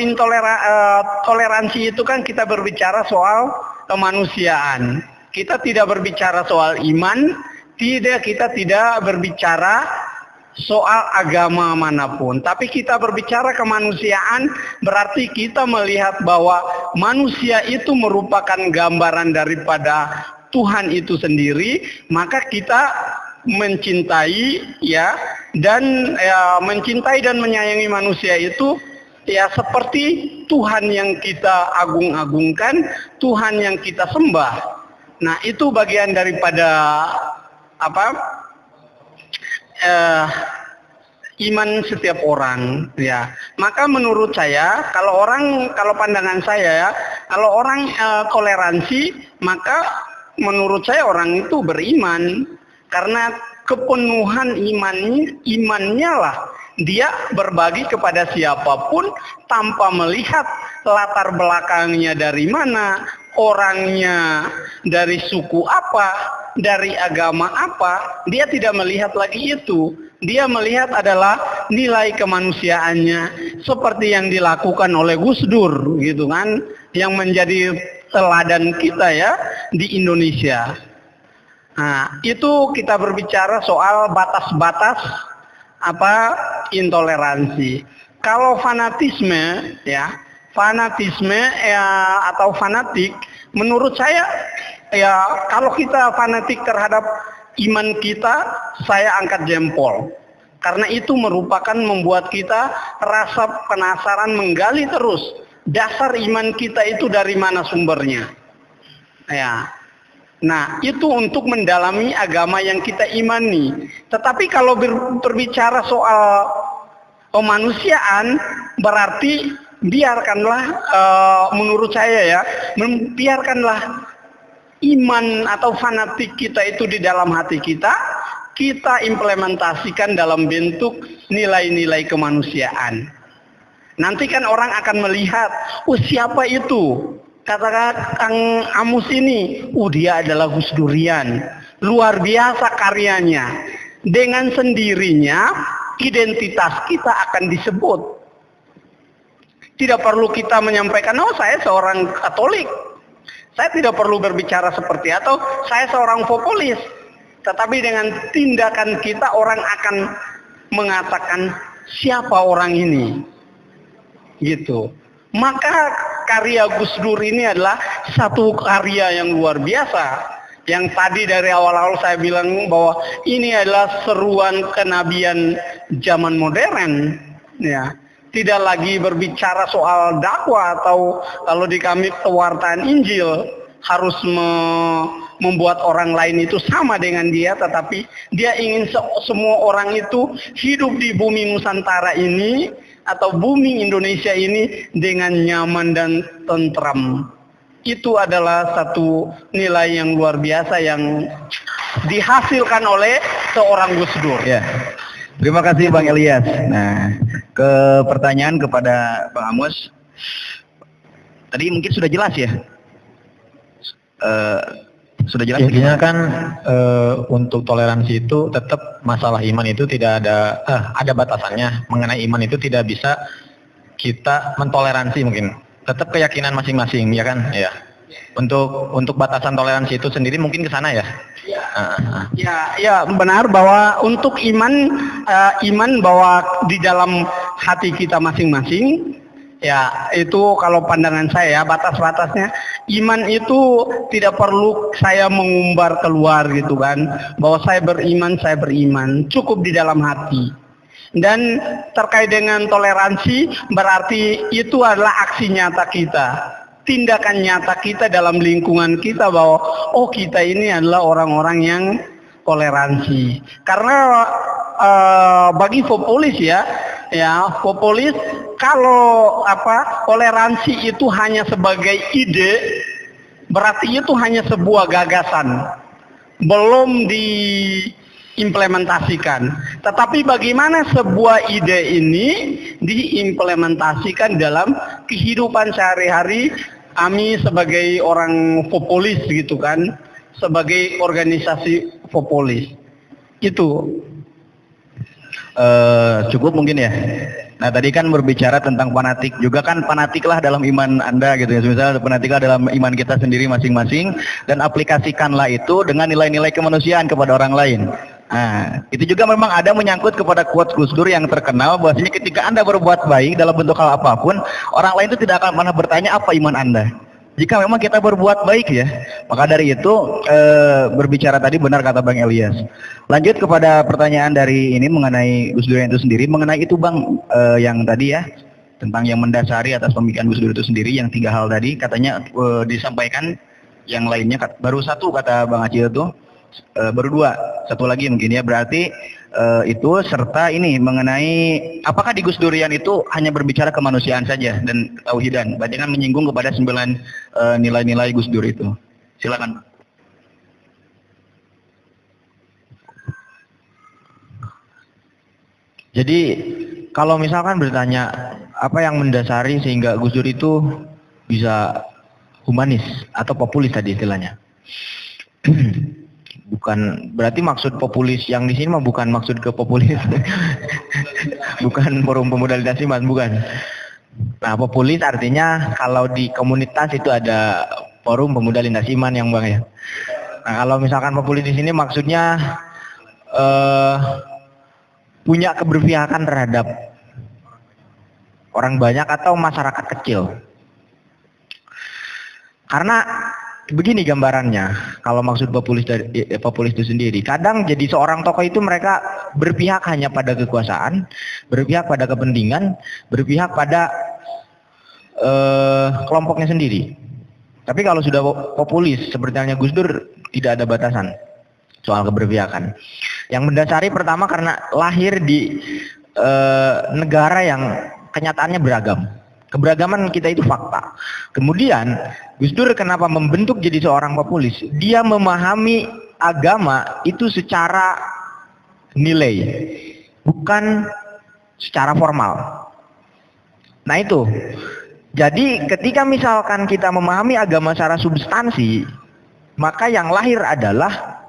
toleransi itu kan kita berbicara soal kemanusiaan. Kita tidak berbicara soal iman, kita tidak berbicara soal agama manapun. Tapi kita berbicara kemanusiaan, berarti kita melihat bahwa manusia itu merupakan gambaran daripada Tuhan itu sendiri, maka kita mencintai ya dan mencintai dan menyayangi manusia itu ya seperti Tuhan yang kita agung-agungkan, Tuhan yang kita sembah. Nah, itu bagian daripada iman setiap orang ya. Maka menurut saya kalau pandangan saya ya, kalau orang toleransi, maka menurut saya orang itu beriman. Karena kepenuhan imannya lah dia berbagi kepada siapapun tanpa melihat latar belakangnya dari mana, orangnya dari suku apa, dari agama apa. Dia tidak melihat lagi itu. Dia melihat adalah nilai kemanusiaannya, seperti yang dilakukan oleh Gus Dur gitu kan, yang menjadi teladan kita ya di Indonesia. Nah, itu kita berbicara soal batas-batas intoleransi. Kalau fanatisme ya, atau fanatik, menurut saya ya kalau kita fanatik terhadap iman kita, saya angkat jempol. Karena itu merupakan membuat kita rasa penasaran, menggali terus dasar iman kita itu dari mana sumbernya. Ya. Nah, itu untuk mendalami agama yang kita imani. Tetapi kalau berbicara soal kemanusiaan, berarti biarkanlah menurut saya ya, biarkanlah iman atau fanatik kita itu di dalam hati kita, kita implementasikan dalam bentuk nilai-nilai kemanusiaan. Nanti kan orang akan melihat, siapa itu? Katakan Kang Amus ini, dia adalah Gus Durian, luar biasa karyanya. Dengan sendirinya identitas kita akan disebut. Tidak perlu kita menyampaikan, oh saya seorang Katolik. Saya tidak perlu berbicara seperti atau saya seorang populis. Tetapi dengan tindakan kita orang akan mengatakan siapa orang ini. Gitu. Maka karya Gus Dur ini adalah satu karya yang luar biasa. Yang tadi dari awal-awal saya bilang bahwa ini adalah seruan kenabian zaman modern, ya. Tidak lagi berbicara soal dakwah atau kalau di kami pewartaan Injil harus membuat orang lain itu sama dengan dia, tetapi dia ingin semua orang itu hidup di bumi Nusantara ini atau bumi Indonesia ini dengan nyaman dan tentram. Itu adalah satu nilai yang luar biasa yang dihasilkan oleh seorang Gus Dur. Ya. Terima kasih Bang Elias. Nah, ke pertanyaan kepada Bang Amos. Tadi mungkin sudah jelas ya. Sudah jelas. Intinya kan untuk toleransi itu tetap masalah iman itu tidak ada batasannya. Mengenai iman itu tidak bisa kita mentoleransi mungkin. Tetap keyakinan masing-masing, ya kan? Ya. Untuk batasan toleransi itu sendiri mungkin ke sana ya. Ya benar bahwa untuk iman bahwa di dalam hati kita masing-masing, ya itu kalau pandangan saya batas-batasnya iman itu tidak perlu saya mengumbar keluar gitu kan, bahwa saya beriman, cukup di dalam hati. Dan terkait dengan toleransi berarti itu adalah aksi nyata kita, tindakan nyata kita dalam lingkungan kita bahwa oh kita ini adalah orang-orang yang toleransi. Karena bagi populis ya populis kalau toleransi itu hanya sebagai ide, berarti itu hanya sebuah gagasan, belum diimplementasikan. Tetapi bagaimana sebuah ide ini diimplementasikan dalam kehidupan sehari-hari kami sebagai orang populis gitu kan, sebagai organisasi populis. Itu cukup mungkin ya. Nah tadi kan berbicara tentang fanatik, juga kan fanatiklah dalam iman Anda gitu ya. Misalnya fanatiklah dalam iman kita sendiri masing-masing dan aplikasikanlah itu dengan nilai-nilai kemanusiaan kepada orang lain. Nah, itu juga memang ada menyangkut kepada quotes Gus Dur yang terkenal bahwasanya ketika Anda berbuat baik dalam bentuk hal apapun, orang lain itu tidak akan pernah bertanya apa iman Anda. Jika memang kita berbuat baik ya, maka dari itu berbicara tadi benar kata Bang Elias. Lanjut kepada pertanyaan dari ini mengenai Gus Dur itu sendiri, mengenai itu Bang yang tadi ya tentang yang mendasari atas pemikiran Gus Dur itu sendiri, yang 3 hal tadi katanya disampaikan, yang lainnya baru 1 kata Bang Acil itu, baru 2, 1 lagi mungkin ya, berarti itu serta ini mengenai apakah di Gus Durian itu hanya berbicara kemanusiaan saja dan tauhidan, jangan menyinggung kepada 9 nilai-nilai Gus Dur itu. Silakan. Jadi kalau misalkan bertanya apa yang mendasari sehingga Gus Dur itu bisa humanis atau populis tadi istilahnya. Bukan berarti maksud populis yang di sini mah bukan maksud ke populis. Bukan forum pemuda lintas iman, bukan. Nah, populis artinya kalau di komunitas itu ada forum pemuda lintas iman yang Bang ya. Nah, kalau misalkan populis di sini maksudnya punya keberpihakan terhadap orang banyak atau masyarakat kecil. Karena begini gambarannya, kalau maksud populis itu sendiri, kadang jadi seorang tokoh itu mereka berpihak hanya pada kekuasaan, berpihak pada kepentingan, berpihak pada kelompoknya sendiri. Tapi kalau sudah populis seperti halnya Gus Dur, tidak ada batasan soal keberpihakan. Yang mendasari pertama karena lahir di negara yang kenyataannya beragam. Keberagaman kita itu fakta. Kemudian Gus Dur kenapa membentuk jadi seorang populis? Dia memahami agama itu secara nilai, bukan secara formal. Nah itu. Jadi ketika misalkan kita memahami agama secara substansi, maka yang lahir adalah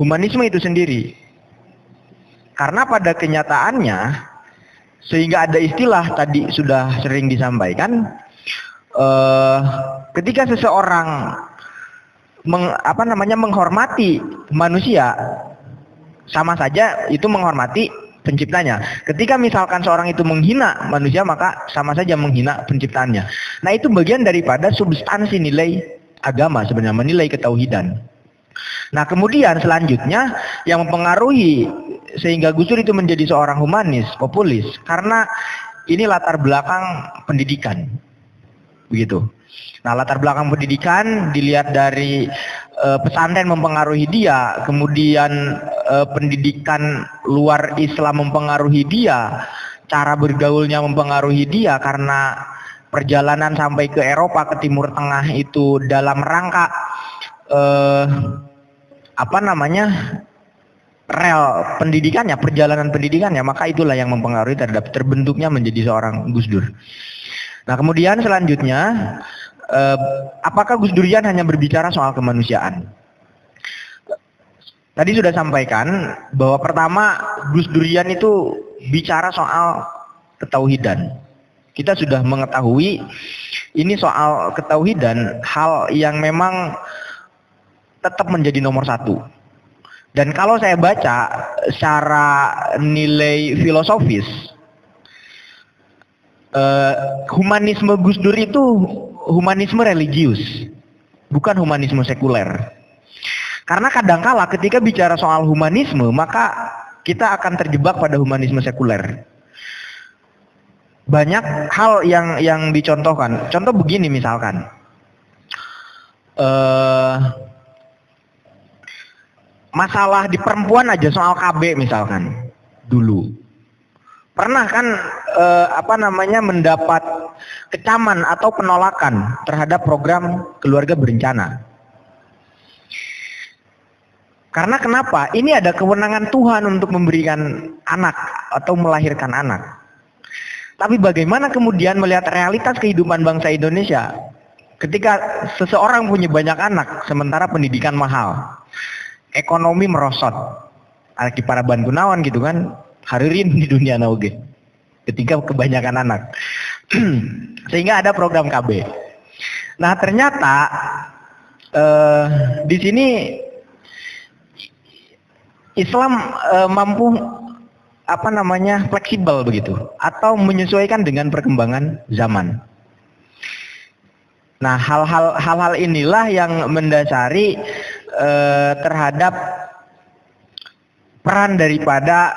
humanisme itu sendiri. Karena pada kenyataannya, sehingga ada istilah tadi sudah sering disampaikan, ketika seseorang menghormati manusia, sama saja itu menghormati penciptanya. Ketika misalkan seorang itu menghina manusia, maka sama saja menghina penciptaannya. Nah, itu bagian daripada substansi nilai agama sebenarnya, menilai ketauhidan. Nah, kemudian selanjutnya yang mempengaruhi sehingga Gus Dur itu menjadi seorang humanis, populis, karena ini latar belakang pendidikan. Begitu. Nah, latar belakang pendidikan dilihat dari pesantren mempengaruhi dia, kemudian pendidikan luar Islam mempengaruhi dia, cara bergaulnya mempengaruhi dia, karena perjalanan sampai ke Eropa, ke Timur Tengah itu dalam rangka rel pendidikannya, perjalanan pendidikannya, maka itulah yang mempengaruhi terhadap terbentuknya menjadi seorang Gus Dur. Nah, kemudian selanjutnya, apakah Gus Durian hanya berbicara soal kemanusiaan? Tadi sudah sampaikan bahwa pertama Gus Durian itu bicara soal ketauhidan. Kita sudah mengetahui ini soal ketauhidan, hal yang memang tetap menjadi nomor satu. Dan kalau saya baca secara nilai filosofis, humanisme Gus Dur itu humanisme religius, bukan humanisme sekuler. Karena kadangkala ketika bicara soal humanisme, maka kita akan terjebak pada humanisme sekuler. Banyak hal yang dicontohkan. Contoh begini misalkan, masalah di perempuan aja soal KB misalkan dulu. Pernah kan mendapat kecaman atau penolakan terhadap program keluarga berencana. Karena kenapa? Ini ada kewenangan Tuhan untuk memberikan anak atau melahirkan anak. Tapi bagaimana kemudian melihat realitas kehidupan bangsa Indonesia ketika seseorang punya banyak anak sementara pendidikan mahal, ekonomi merosot, lagi para bantunawan gitu kan, haririn di dunia nauge ketika kebanyakan anak. Sehingga ada program KB. Nah, ternyata di sini Islam mampu fleksibel begitu atau menyesuaikan dengan perkembangan zaman. Nah, hal-hal inilah yang mendasari terhadap peran daripada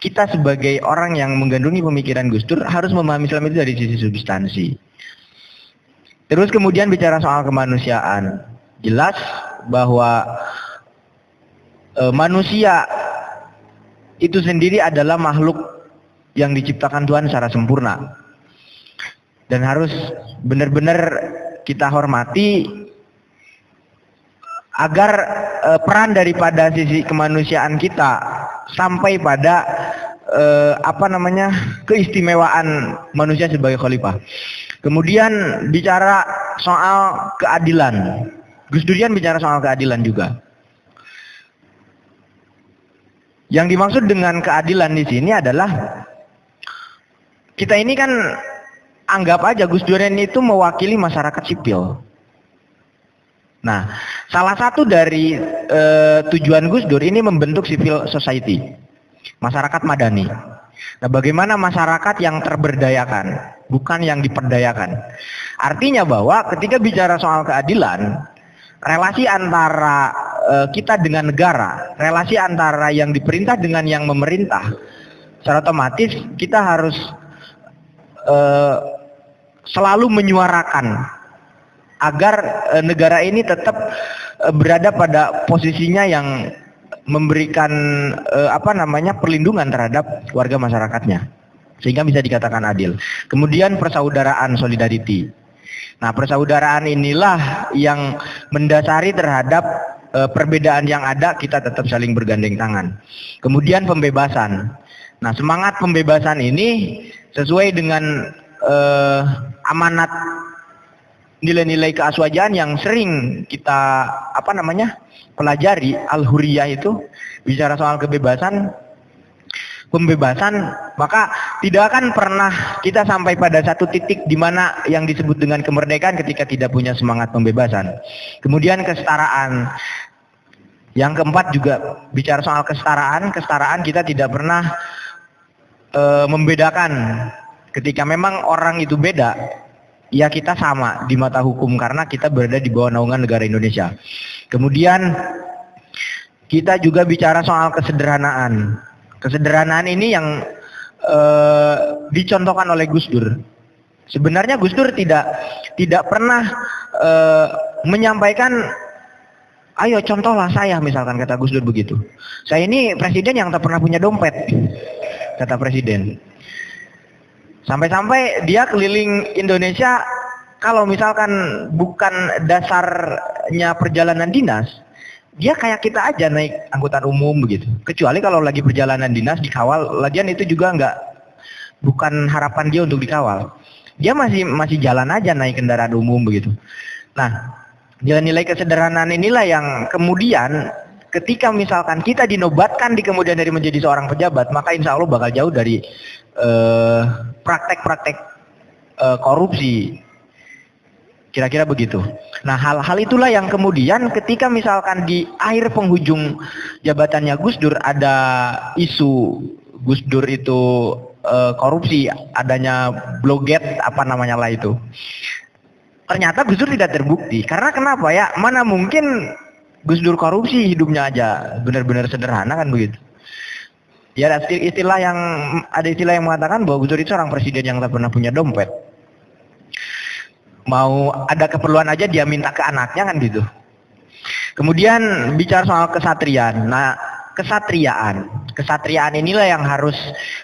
kita sebagai orang yang menggandrungi pemikiran Gus Dur harus memahami Islam itu dari sisi substansi. Terus kemudian bicara soal kemanusiaan, jelas bahwa manusia itu sendiri adalah makhluk yang diciptakan Tuhan secara sempurna dan harus benar-benar kita hormati agar peran daripada sisi kemanusiaan kita sampai pada keistimewaan manusia sebagai khalifah. Kemudian bicara soal keadilan, Gus Durian bicara soal keadilan juga. Yang dimaksud dengan keadilan di sini adalah kita ini kan anggap aja Gus Durian itu mewakili masyarakat sipil. Nah, salah satu dari tujuan Gus Dur ini membentuk civil society, masyarakat madani. Nah, bagaimana masyarakat yang terberdayakan, bukan yang diperdayakan. Artinya bahwa ketika bicara soal keadilan, relasi antara kita dengan negara, relasi antara yang diperintah dengan yang memerintah, secara otomatis kita harus selalu menyuarakan agar negara ini tetap berada pada posisinya yang memberikan perlindungan terhadap warga masyarakatnya sehingga bisa dikatakan adil. Kemudian persaudaraan, solidarity. Nah, persaudaraan inilah yang mendasari terhadap perbedaan yang ada, kita tetap saling bergandeng tangan. Kemudian pembebasan. Nah, semangat pembebasan ini sesuai dengan amanat nilai-nilai keaswajaan yang sering kita pelajari, al-huriyah itu bicara soal kebebasan, pembebasan, maka tidak akan pernah kita sampai pada satu titik di mana yang disebut dengan kemerdekaan ketika tidak punya semangat pembebasan. Kemudian kesetaraan. Yang keempat juga bicara soal kesetaraan. Kesetaraan kita tidak pernah membedakan. Ketika memang orang itu beda, ya kita sama di mata hukum karena kita berada di bawah naungan negara Indonesia. Kemudian kita juga bicara soal kesederhanaan. Kesederhanaan ini yang dicontohkan oleh Gus Dur. Sebenarnya Gus Dur tidak pernah menyampaikan, ayo contohlah saya, misalkan kata Gus Dur begitu. Saya ini presiden yang tak pernah punya dompet, kata presiden. Sampai-sampai dia keliling Indonesia, kalau misalkan bukan dasarnya perjalanan dinas, dia kayak kita aja naik angkutan umum begitu. Kecuali kalau lagi perjalanan dinas dikawal, lagian itu juga bukan harapan dia untuk dikawal. Dia masih jalan aja naik kendaraan umum begitu. Nah, nilai-nilai kesederhanaan inilah yang kemudian ketika misalkan kita dinobatkan di kemudian dari menjadi seorang pejabat, maka insya Allah bakal jauh dari praktek-praktek korupsi. Kira-kira begitu. Nah, hal-hal itulah yang kemudian ketika misalkan di akhir penghujung jabatannya Gus Dur ada isu Gus Dur itu korupsi, adanya bloget apa namanya lah itu. Ternyata Gus Dur tidak terbukti. Karena kenapa ya? Mana mungkin Gus Dur korupsi, hidupnya aja benar-benar sederhana kan begitu. Ya ada istilah yang mengatakan bahwa Gus Dur itu seorang presiden yang tak pernah punya dompet. Mau ada keperluan aja dia minta ke anaknya kan gitu. Kemudian bicara soal kesatriaan. Nah, kesatriaan inilah yang harus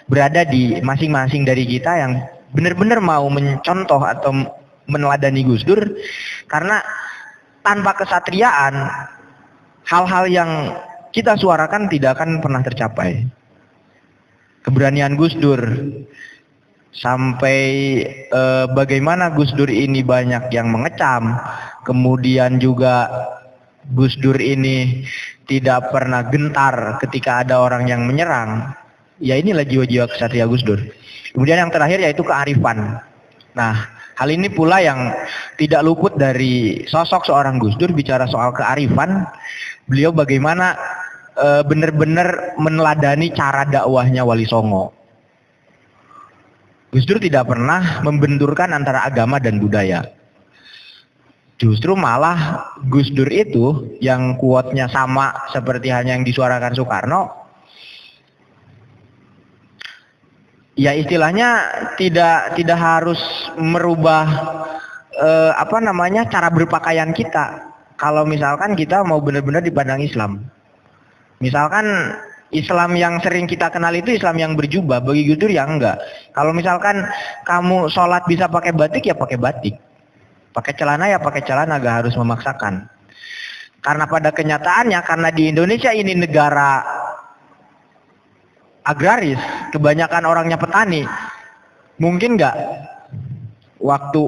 berada di masing-masing dari kita yang benar-benar mau mencontoh atau meneladani Gus Dur. Karena tanpa kesatriaan, hal-hal yang kita suarakan tidak akan pernah tercapai. Keberanian Gus Dur, sampai bagaimana Gus Dur ini banyak yang mengecam, kemudian juga Gus Dur ini tidak pernah gentar ketika ada orang yang menyerang. Ya inilah jiwa-jiwa kesatria Gus Dur. Kemudian yang terakhir yaitu kearifan. Nah, hal ini pula yang tidak luput dari sosok seorang Gus Dur. Bicara soal kearifan, beliau bagaimana benar-benar meneladani cara dakwahnya Wali Songo. Gus Dur tidak pernah membenturkan antara agama dan budaya. Justru malah Gus Dur itu yang quote-nya sama seperti hanya yang disuarakan Soekarno. Ya istilahnya tidak harus merubah cara berpakaian kita. Kalau misalkan kita mau benar-benar dipandang Islam. Misalkan Islam yang sering kita kenal itu Islam yang berjubah, bagi Gus Dur ya enggak. Kalau misalkan kamu sholat bisa pakai batik ya pakai batik. Pakai celana ya pakai celana, gak harus memaksakan. Karena pada kenyataannya, karena di Indonesia ini negara agraris, kebanyakan orangnya petani, mungkin nggak waktu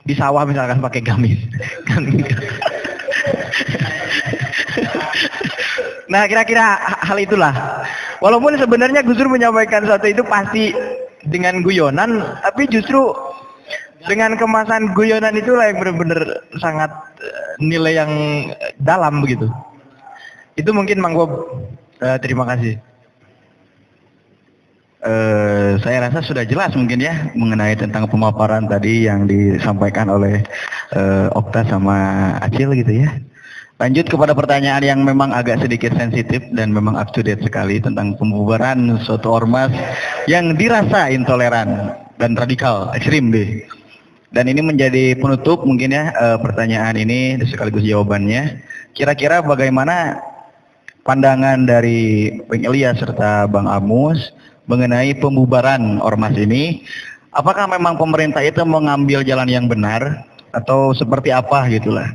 di sawah misalkan pakai gamis? Kan enggak. Nah, kira-kira hal itulah. Walaupun sebenarnya Gus Dur menyampaikan sesuatu itu pasti dengan guyonan, tapi justru dengan kemasan guyonan itulah yang benar-benar sangat nilai yang dalam begitu. Itu mungkin Mang Bob. Terima kasih. Saya rasa sudah jelas mungkin ya mengenai tentang pemaparan tadi yang disampaikan oleh Okta sama Acil gitu ya. Lanjut kepada pertanyaan yang memang agak sedikit sensitif dan memang up to date sekali tentang pembubaran suatu ormas yang dirasa intoleran dan radikal, ekstrim deh. Dan ini menjadi penutup mungkin ya pertanyaan ini sekaligus jawabannya. Kira-kira bagaimana pandangan dari Bang Ilyas serta Bang Amus mengenai pembubaran ormas ini? Apakah memang pemerintah itu mengambil jalan yang benar? Atau seperti apa gitulah,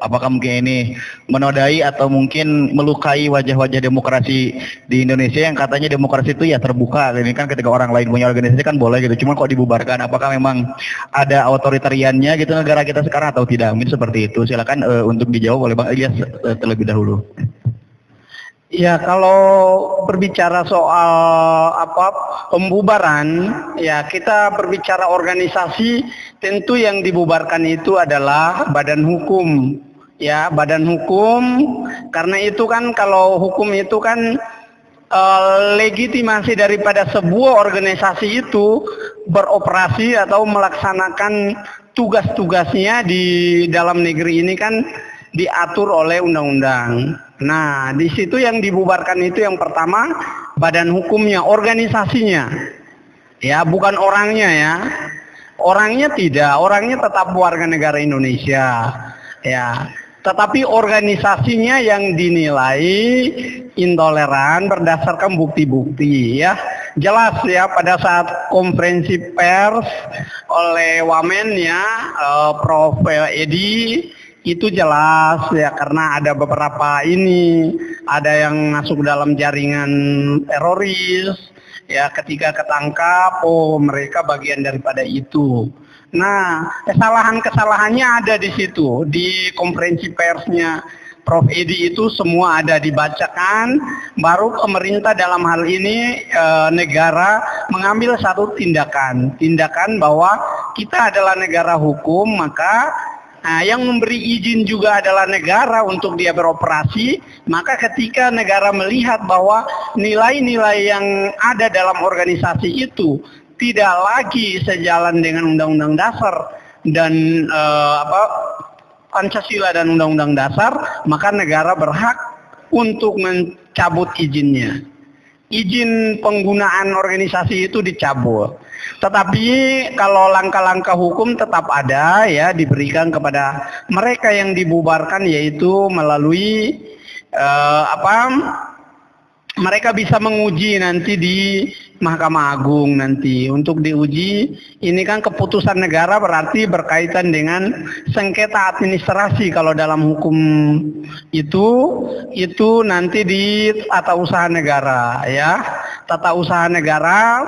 apakah mungkin ini menodai atau mungkin melukai wajah-wajah demokrasi di Indonesia yang katanya demokrasi itu ya terbuka, ini kan ketika orang lain punya organisasi kan boleh gitu, cuma kok dibubarkan, apakah memang ada otoritariannya gitu negara kita sekarang atau tidak? Mungkin seperti itu. Silakan untuk dijawab oleh Bang Ilyas terlebih dahulu. Ya, kalau berbicara soal pembubaran, ya kita berbicara organisasi, tentu yang dibubarkan itu adalah badan hukum. Ya, badan hukum, karena itu kan kalau hukum itu kan legitimasi daripada sebuah organisasi itu beroperasi atau melaksanakan tugas-tugasnya di dalam negeri ini kan diatur oleh undang-undang. Nah, di situ yang dibubarkan itu yang pertama badan hukumnya, organisasinya. Ya, bukan orangnya ya. Orangnya tidak, orangnya tetap warga negara Indonesia. Ya, tetapi organisasinya yang dinilai intoleran berdasarkan bukti-bukti ya. Jelas ya pada saat konferensi pers oleh Wamen ya, Prof. Edi itu jelas ya, karena ada beberapa ini, ada yang masuk dalam jaringan teroris ya, ketika ketangkap oh mereka bagian daripada itu. Nah, kesalahannya ada di situ, di konferensi persnya Prof. Edi itu semua ada dibacakan, baru pemerintah dalam hal ini negara mengambil satu tindakan bahwa kita adalah negara hukum, maka yang memberi izin juga adalah negara untuk dia beroperasi. Maka ketika negara melihat bahwa nilai-nilai yang ada dalam organisasi itu tidak lagi sejalan dengan Undang-Undang Dasar dan Pancasila dan Undang-Undang Dasar, maka negara berhak untuk mencabut izinnya. Izin penggunaan organisasi itu dicabut. Tetapi kalau langkah-langkah hukum tetap ada ya, diberikan kepada mereka yang dibubarkan, yaitu melalui mereka bisa menguji nanti di Mahkamah Agung nanti. Untuk diuji, ini kan keputusan negara berarti berkaitan dengan sengketa administrasi. Kalau dalam hukum itu nanti di tata usaha negara ya. Tata usaha negara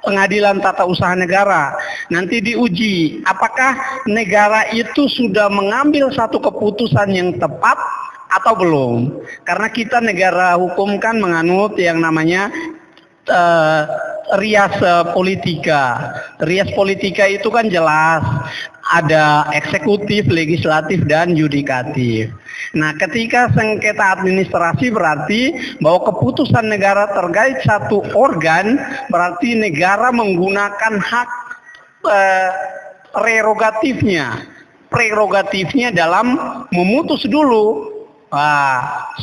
pengadilan tata usaha negara nanti diuji apakah negara itu sudah mengambil satu keputusan yang tepat atau belum. Karena kita negara hukum kan menganut yang namanya rias politika. Rias politika itu kan jelas ada eksekutif, legislatif, dan yudikatif. Nah, ketika sengketa administrasi berarti bahwa keputusan negara terkait satu organ, berarti negara menggunakan hak prerogatifnya dalam memutus dulu.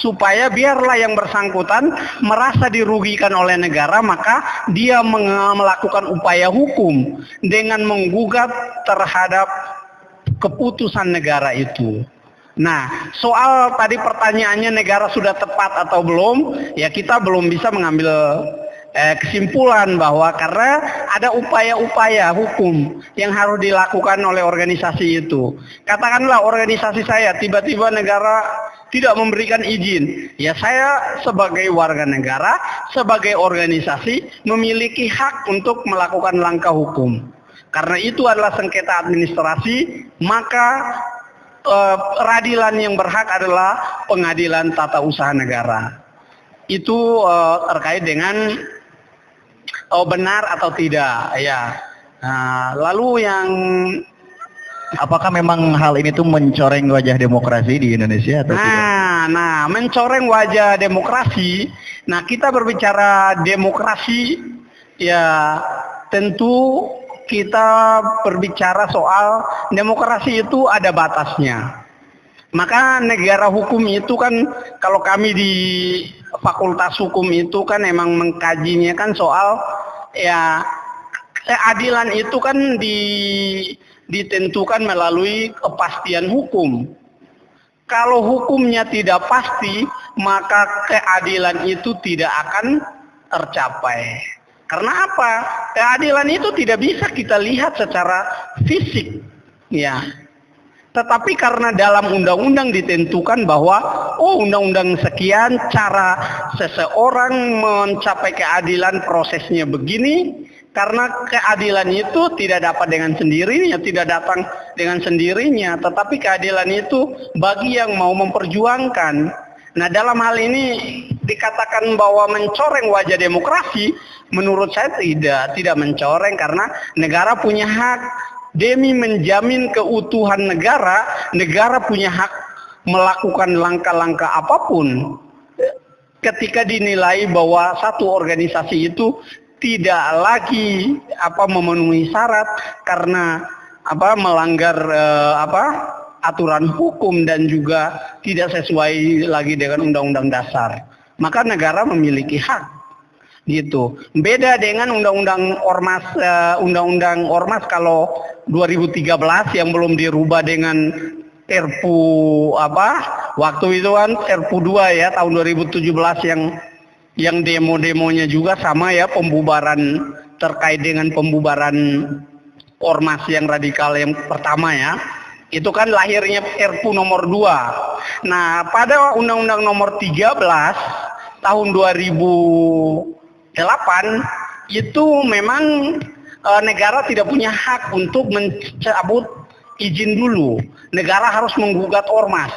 Supaya biarlah yang bersangkutan merasa dirugikan oleh negara, maka dia melakukan upaya hukum dengan menggugat terhadap keputusan negara itu. Nah, soal tadi pertanyaannya negara sudah tepat atau belum, ya kita belum bisa mengambil kesimpulan bahwa karena ada upaya-upaya hukum yang harus dilakukan oleh organisasi itu. Katakanlah organisasi saya tiba-tiba negara tidak memberikan izin. Ya saya sebagai warga negara, sebagai organisasi memiliki hak untuk melakukan langkah hukum. Karena itu adalah sengketa administrasi, maka peradilan yang berhak adalah pengadilan tata usaha negara. Itu terkait dengan benar atau tidak ya. Lalu yang apakah memang hal ini tuh mencoreng wajah demokrasi di Indonesia atau tidak? Nah, mencoreng wajah demokrasi. Nah, kita berbicara demokrasi ya tentu kita berbicara soal demokrasi itu ada batasnya. Maka negara hukum itu kan, kalau kami di fakultas hukum itu kan emang mengkajinya kan soal ya keadilan itu kan ditentukan melalui kepastian hukum. Kalau hukumnya tidak pasti, maka keadilan itu tidak akan tercapai. Karena apa? Keadilan itu tidak bisa kita lihat secara fisik, ya. Tetapi karena dalam undang-undang ditentukan bahwa undang-undang sekian cara seseorang mencapai keadilan prosesnya begini, karena keadilan itu tidak dapat dengan sendirinya, tidak datang dengan sendirinya, tetapi keadilan itu bagi yang mau memperjuangkan. Nah, dalam hal ini dikatakan bahwa mencoreng wajah demokrasi, menurut saya tidak mencoreng, karena negara punya hak demi menjamin keutuhan negara, negara punya hak melakukan langkah-langkah apapun ketika dinilai bahwa satu organisasi itu tidak lagi memenuhi syarat karena melanggar aturan hukum dan juga tidak sesuai lagi dengan undang-undang dasar. Maka negara memiliki hak gitu. Beda dengan undang-undang ormas kalau 2013 yang belum dirubah dengan Perpu waktu itu kan Perpu 2 ya tahun 2017 yang demo-demonya juga sama ya, pembubaran terkait dengan pembubaran ormas yang radikal yang pertama ya. Itu kan lahirnya Perpu nomor 2. Nah, pada Undang-Undang nomor 13 tahun 2008 itu memang negara tidak punya hak untuk mencabut izin dulu. Negara harus menggugat ormas.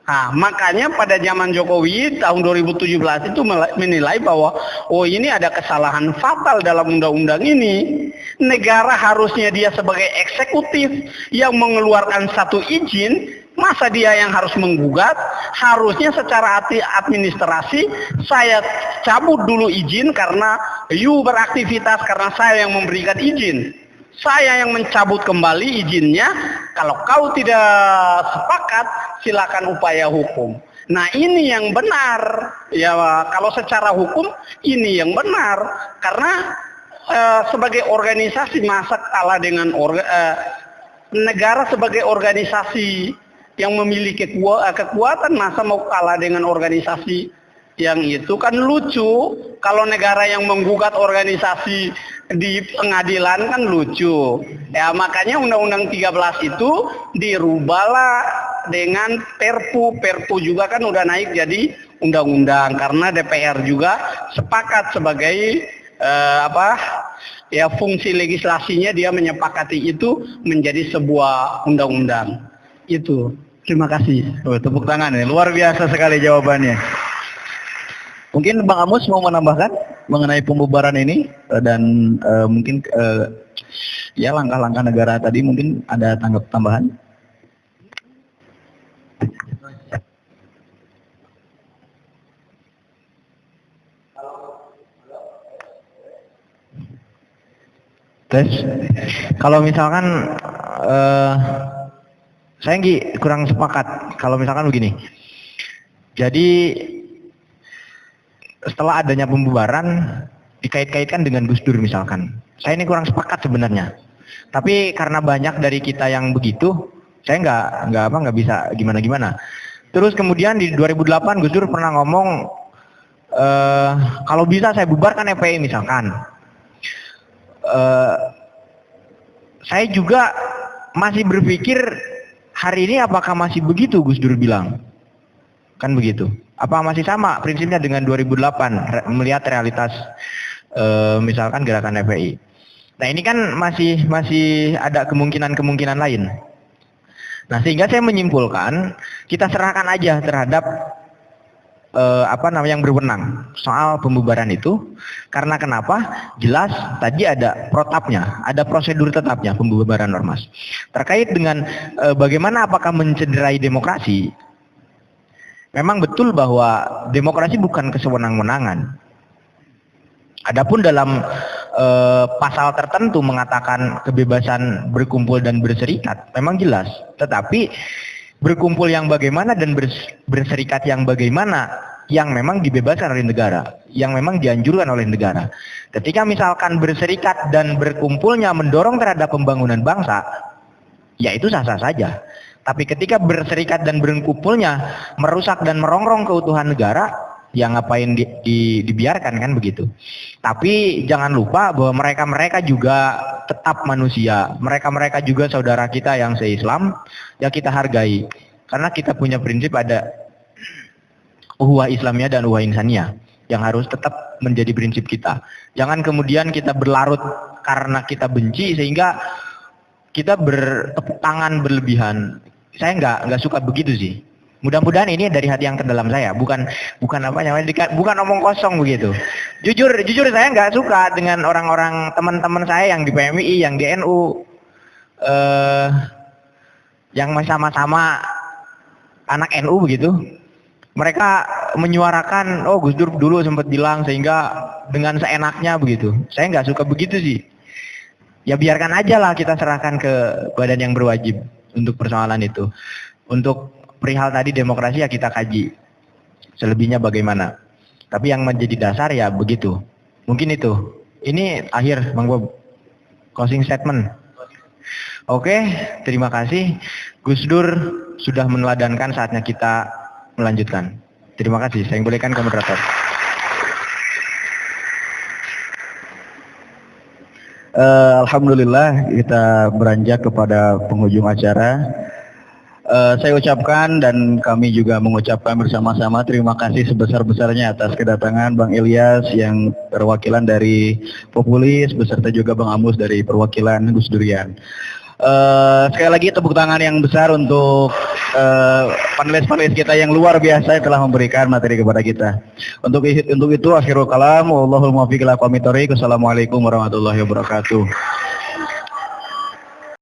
Nah, makanya pada zaman Jokowi tahun 2017 itu menilai bahwa ini ada kesalahan fatal dalam undang-undang ini. Negara harusnya dia sebagai eksekutif yang mengeluarkan satu izin, masa dia yang harus menggugat? Harusnya secara administrasi saya cabut dulu izin karena you beraktivitas, karena saya yang memberikan izin. Saya yang mencabut kembali izinnya. Kalau kau tidak sepakat, silakan upaya hukum. Nah, ini yang benar. Ya, kalau secara hukum ini yang benar. Karena sebagai organisasi masa kalah dengan negara sebagai organisasi yang memiliki kekuatan, masa mau kalah dengan organisasi yang itu? Kan lucu kalau negara yang menggugat organisasi di pengadilan, kan lucu ya. Makanya Undang-Undang 13 itu dirubahlah dengan Perpu juga kan udah naik jadi undang-undang karena DPR juga sepakat sebagai fungsi legislasinya, dia menyepakati itu menjadi sebuah undang-undang. Itu. Terima kasih. Tepuk tangan ya, luar biasa sekali jawabannya. Mungkin Bang Amus mau menambahkan mengenai pembubaran ini dan mungkin ya langkah-langkah negara tadi, mungkin ada tambahan. Tes, kalau misalkan saya kurang sepakat kalau misalkan begini. Jadi setelah adanya pembubaran dikait-kaitkan dengan Gus Dur misalkan. Saya ini kurang sepakat sebenarnya. Tapi karena banyak dari kita yang begitu, saya nggak bisa gimana-gimana. Terus kemudian di 2008 Gus Dur pernah ngomong kalau bisa saya bubarkan FPI misalkan. Saya juga masih berpikir hari ini apakah masih begitu Gus Dur bilang? Kan begitu. Apa masih sama prinsipnya dengan 2008 melihat realitas misalkan gerakan FPI? Nah, ini kan masih ada kemungkinan lain. Nah, sehingga saya menyimpulkan kita serahkan aja terhadap yang berwenang soal pembubaran itu. Karena kenapa? Jelas tadi ada protapnya, ada prosedur tetapnya pembubaran ormas. Terkait dengan bagaimana apakah mencederai demokrasi? Memang betul bahwa demokrasi bukan kesewenang-wenangan. Adapun dalam pasal tertentu mengatakan kebebasan berkumpul dan berserikat, memang jelas. Tetapi berkumpul yang bagaimana dan berserikat yang bagaimana yang memang dibebaskan oleh negara, yang memang dianjurkan oleh negara. Ketika misalkan berserikat dan berkumpulnya mendorong terhadap pembangunan bangsa, ya itu sah-sah saja. Tapi ketika berserikat dan berkumpulnya merusak dan merongrong keutuhan negara, ya ngapain dibiarkan, kan begitu. Tapi jangan lupa bahwa mereka juga tetap manusia. Mereka juga saudara kita yang se-Islam, ya kita hargai. Karena kita punya prinsip ada uhuwah Islamiyah dan uhuwah insaniyah yang harus tetap menjadi prinsip kita. Jangan kemudian kita berlarut karena kita benci sehingga kita bertepuk tangan berlebihan. Saya nggak suka begitu sih. Mudah-mudahan ini dari hati yang terdalam saya, bukan apa namanya, bukan omong kosong begitu. Jujur saya nggak suka dengan orang-orang teman-teman saya yang di PMI, yang di NU, yang sama-sama anak NU begitu. Mereka menyuarakan, oh Gus Dur dulu sempat bilang sehingga dengan seenaknya begitu. Saya nggak suka begitu sih. Ya biarkan aja lah, kita serahkan ke badan yang berwajib untuk persoalan itu. Untuk perihal tadi demokrasi ya kita kaji. Selebihnya bagaimana. Tapi yang menjadi dasar ya begitu. Mungkin itu. Ini akhir Bang Bob. Closing statement. Oke, terima kasih. Gus Dur sudah meneladankan, saatnya kita melanjutkan. Terima kasih. Saya bolehkan ke moderator. Alhamdulillah kita beranjak kepada penghujung acara. Saya ucapkan dan kami juga mengucapkan bersama-sama terima kasih sebesar-besarnya atas kedatangan Bang Ilyas yang perwakilan dari Populis beserta juga Bang Amus dari perwakilan Gus Durian. Sekali lagi tepuk tangan yang besar untuk panelis-panelis kita yang luar biasa yang telah memberikan materi kepada kita. Untuk itu akhirul kalam, wallahul muwaffiq ila aqwamit thoriq. Wassalamualaikum warahmatullahi wabarakatuh.